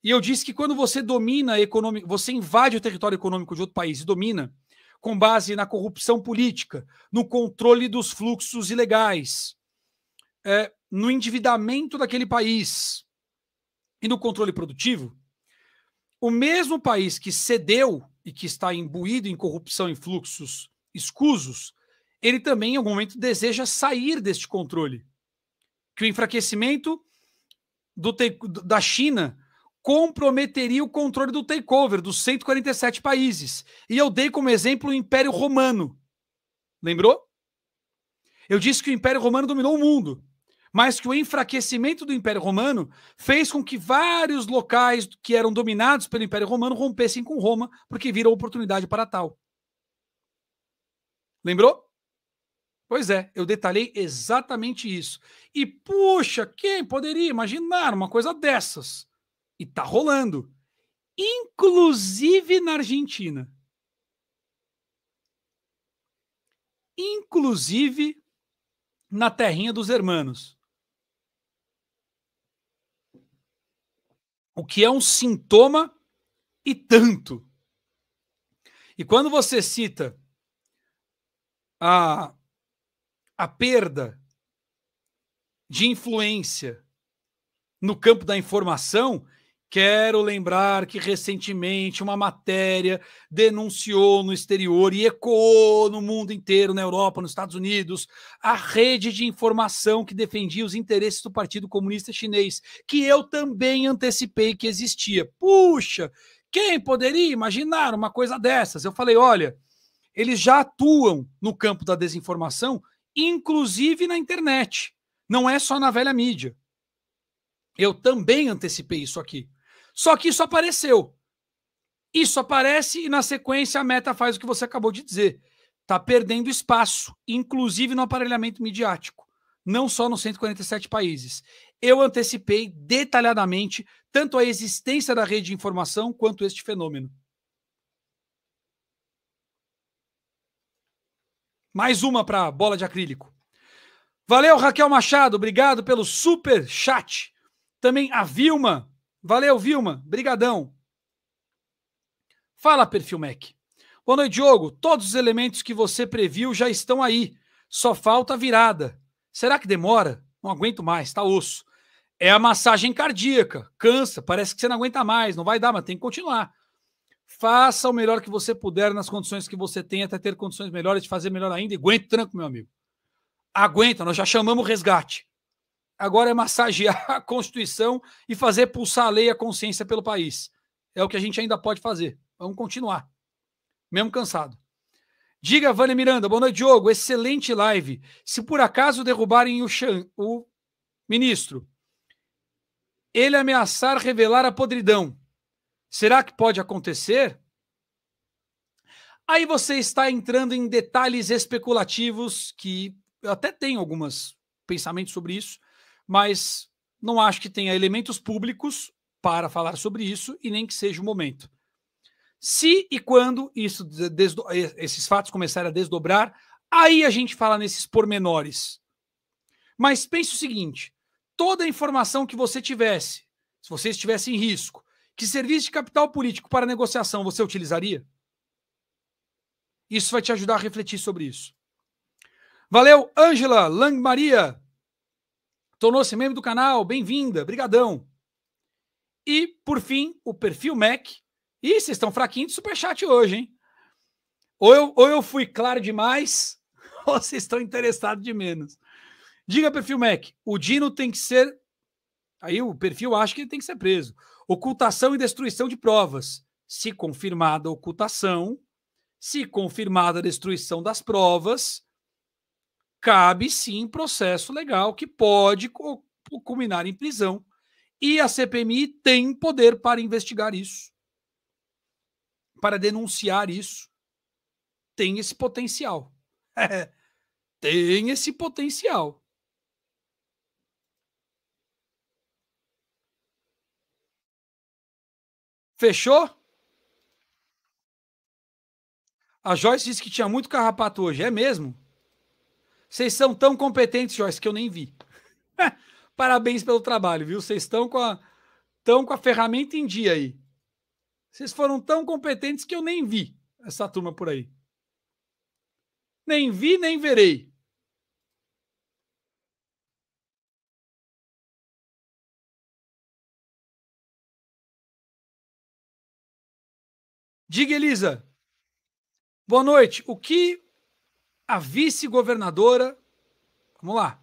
E eu disse que quando você domina econômico, você invade o território econômico de outro país e domina com base na corrupção política, no controle dos fluxos ilegais, no endividamento daquele país e no controle produtivo, o mesmo país que cedeu e que está imbuído em corrupção e fluxos escusos, ele também, em algum momento, deseja sair deste controle. Que o enfraquecimento da China comprometeria o controle do takeover dos 147 países. E eu dei como exemplo o Império Romano. Lembrou? Eu disse que o Império Romano dominou o mundo, mas que o enfraquecimento do Império Romano fez com que vários locais que eram dominados pelo Império Romano rompessem com Roma, porque viram oportunidade para tal. Lembrou? Pois é, eu detalhei exatamente isso. E, puxa, quem poderia imaginar uma coisa dessas? E tá rolando. Inclusive na Argentina. Inclusive na terrinha dos hermanos. O que é um sintoma e tanto. E quando você cita a perda de influência no campo da informação, quero lembrar que recentemente uma matéria denunciou no exterior e ecoou no mundo inteiro, na Europa, nos Estados Unidos, a rede de informação que defendia os interesses do Partido Comunista Chinês, que eu também antecipei que existia. Puxa, quem poderia imaginar uma coisa dessas? Eu falei, olha, eles já atuam no campo da desinformação, inclusive na internet. Não é só na velha mídia. Eu também antecipei isso aqui. Só que isso apareceu. Isso aparece e, na sequência, a Meta faz o que você acabou de dizer. está perdendo espaço, inclusive no aparelhamento midiático, não só nos 147 países. Eu antecipei detalhadamente tanto a existência da rede de informação quanto este fenômeno. Mais uma para bola de acrílico. Valeu, Raquel Machado, obrigado pelo super chat. Também a Vilma. Valeu, Vilma, brigadão. Fala, Perfil Mac. Boa noite, Diogo. Todos os elementos que você previu já estão aí. Só falta a virada. Será que demora? Não aguento mais, tá osso. É a massagem cardíaca. Cansa, parece que você não aguenta mais. Não vai dar, mas tem que continuar. Faça o melhor que você puder nas condições que você tem, até ter condições melhores de fazer melhor ainda. E aguenta o tranco, meu amigo. Aguenta, nós já chamamos o resgate. Agora é massagear a Constituição e fazer pulsar a lei e a consciência pelo país. É o que a gente ainda pode fazer. Vamos continuar. Mesmo cansado. Diga, Vânia Miranda. Boa noite, Diogo. Excelente live. Se por acaso derrubarem o ministro, ele ameaçar revelar a podridão, será que pode acontecer? Aí você está entrando em detalhes especulativos que eu até tenho alguns pensamentos sobre isso, mas não acho que tenha elementos públicos para falar sobre isso e nem que seja o momento. Se e quando esses fatos começarem a desdobrar, aí a gente fala nesses pormenores. Mas pense o seguinte, toda a informação que você tivesse, se você estivesse em risco, que servisse de capital político para negociação, você utilizaria? Isso vai te ajudar a refletir sobre isso. Valeu, Ângela Lang Maria. Tornou-se membro do canal, bem-vinda, brigadão. E, por fim, o Perfil Mac. Ih, vocês estão fraquinhos de superchat hoje, hein? Ou eu fui claro demais, ou vocês estão interessados de menos. Diga, Perfil Mac, o Dino tem que ser... Aí o perfil acha que ele tem que ser preso. Ocultação e destruição de provas. Se confirmada a ocultação, se confirmada a destruição das provas, cabe sim processo legal que pode culminar em prisão. E a CPMI tem poder para investigar isso, para denunciar isso. Tem esse potencial. Tem esse potencial. Fechou? A Joyce disse que tinha muito carrapato hoje. É mesmo? Vocês são tão competentes, Joyce, que eu nem vi. Parabéns pelo trabalho, viu? Vocês estão com a ferramenta em dia aí. Vocês foram tão competentes que eu nem vi essa turma por aí. Nem vi, nem verei. Diga, Elisa. Boa noite. O que a vice-governadora... Vamos lá.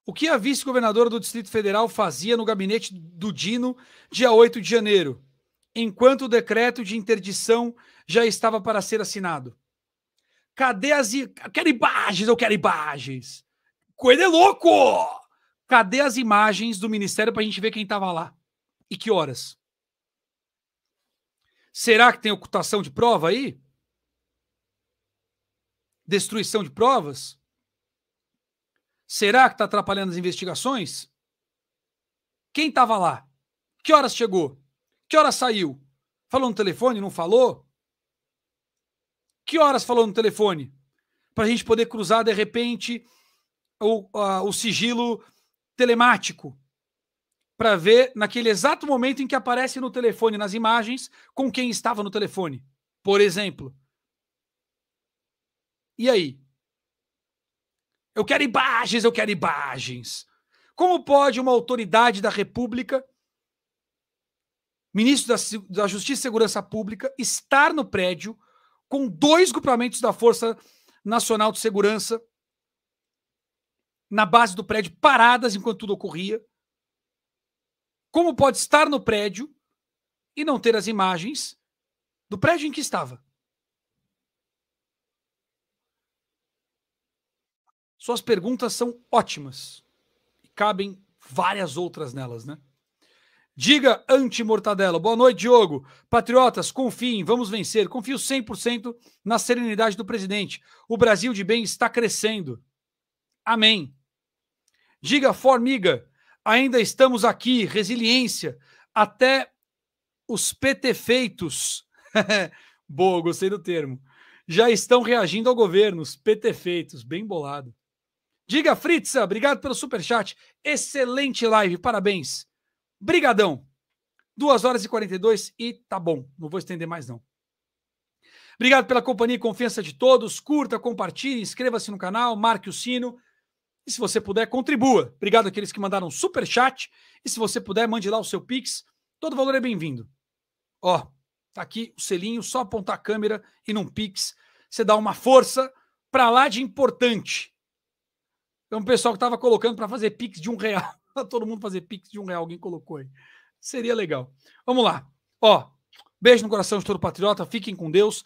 O que a vice-governadora do Distrito Federal fazia no gabinete do Dino dia 8 de janeiro, enquanto o decreto de interdição já estava para ser assinado? Cadê as... Eu quero imagens. Coelho é louco! Cadê as imagens do ministério para a gente ver quem estava lá? E que horas? Será que tem ocultação de prova aí? Destruição de provas? Será que está atrapalhando as investigações? Quem estava lá? Que horas chegou? Que horas saiu? Falou no telefone? Não falou? Que horas falou no telefone? Para a gente poder cruzar, de repente, o sigilo telemático. Para ver naquele exato momento em que aparece no telefone, nas imagens, com quem estava no telefone. Por exemplo. E aí? Eu quero imagens, eu quero imagens. Como pode uma autoridade da República, ministro da Justiça e Segurança Pública, estar no prédio com 2 grupamentos da Força Nacional de Segurança na base do prédio, paradas enquanto tudo ocorria? Como pode estar no prédio e não ter as imagens do prédio em que estava? Suas perguntas são ótimas. E cabem várias outras nelas, né? Diga anti-mortadela. Boa noite, Diogo. Patriotas, confiem, vamos vencer. Confio 100% na serenidade do presidente. O Brasil de bem está crescendo. Amém. Diga formiga. Ainda estamos aqui. Resiliência. Até os PT-feitos. Boa, gostei do termo. Já estão reagindo ao governo. Os PT-feitos. Bem bolado. Diga Fritza. Obrigado pelo superchat. Excelente live. Parabéns. Brigadão. 2 horas e 42 e tá bom. Não vou estender mais, não. Obrigado pela companhia e confiança de todos. Curta, compartilhe, inscreva-se no canal, marque o sino. E se você puder, contribua. Obrigado àqueles que mandaram superchat. E se você puder, mande lá o seu Pix. Todo valor é bem-vindo. Ó, tá aqui o selinho, só apontar a câmera e num Pix. Você dá uma força pra lá de importante. É um pessoal que tava colocando para fazer Pix de R$1. Todo mundo fazer Pix de R$1, alguém colocou aí. Seria legal. Vamos lá. Ó, beijo no coração de todo patriota, fiquem com Deus.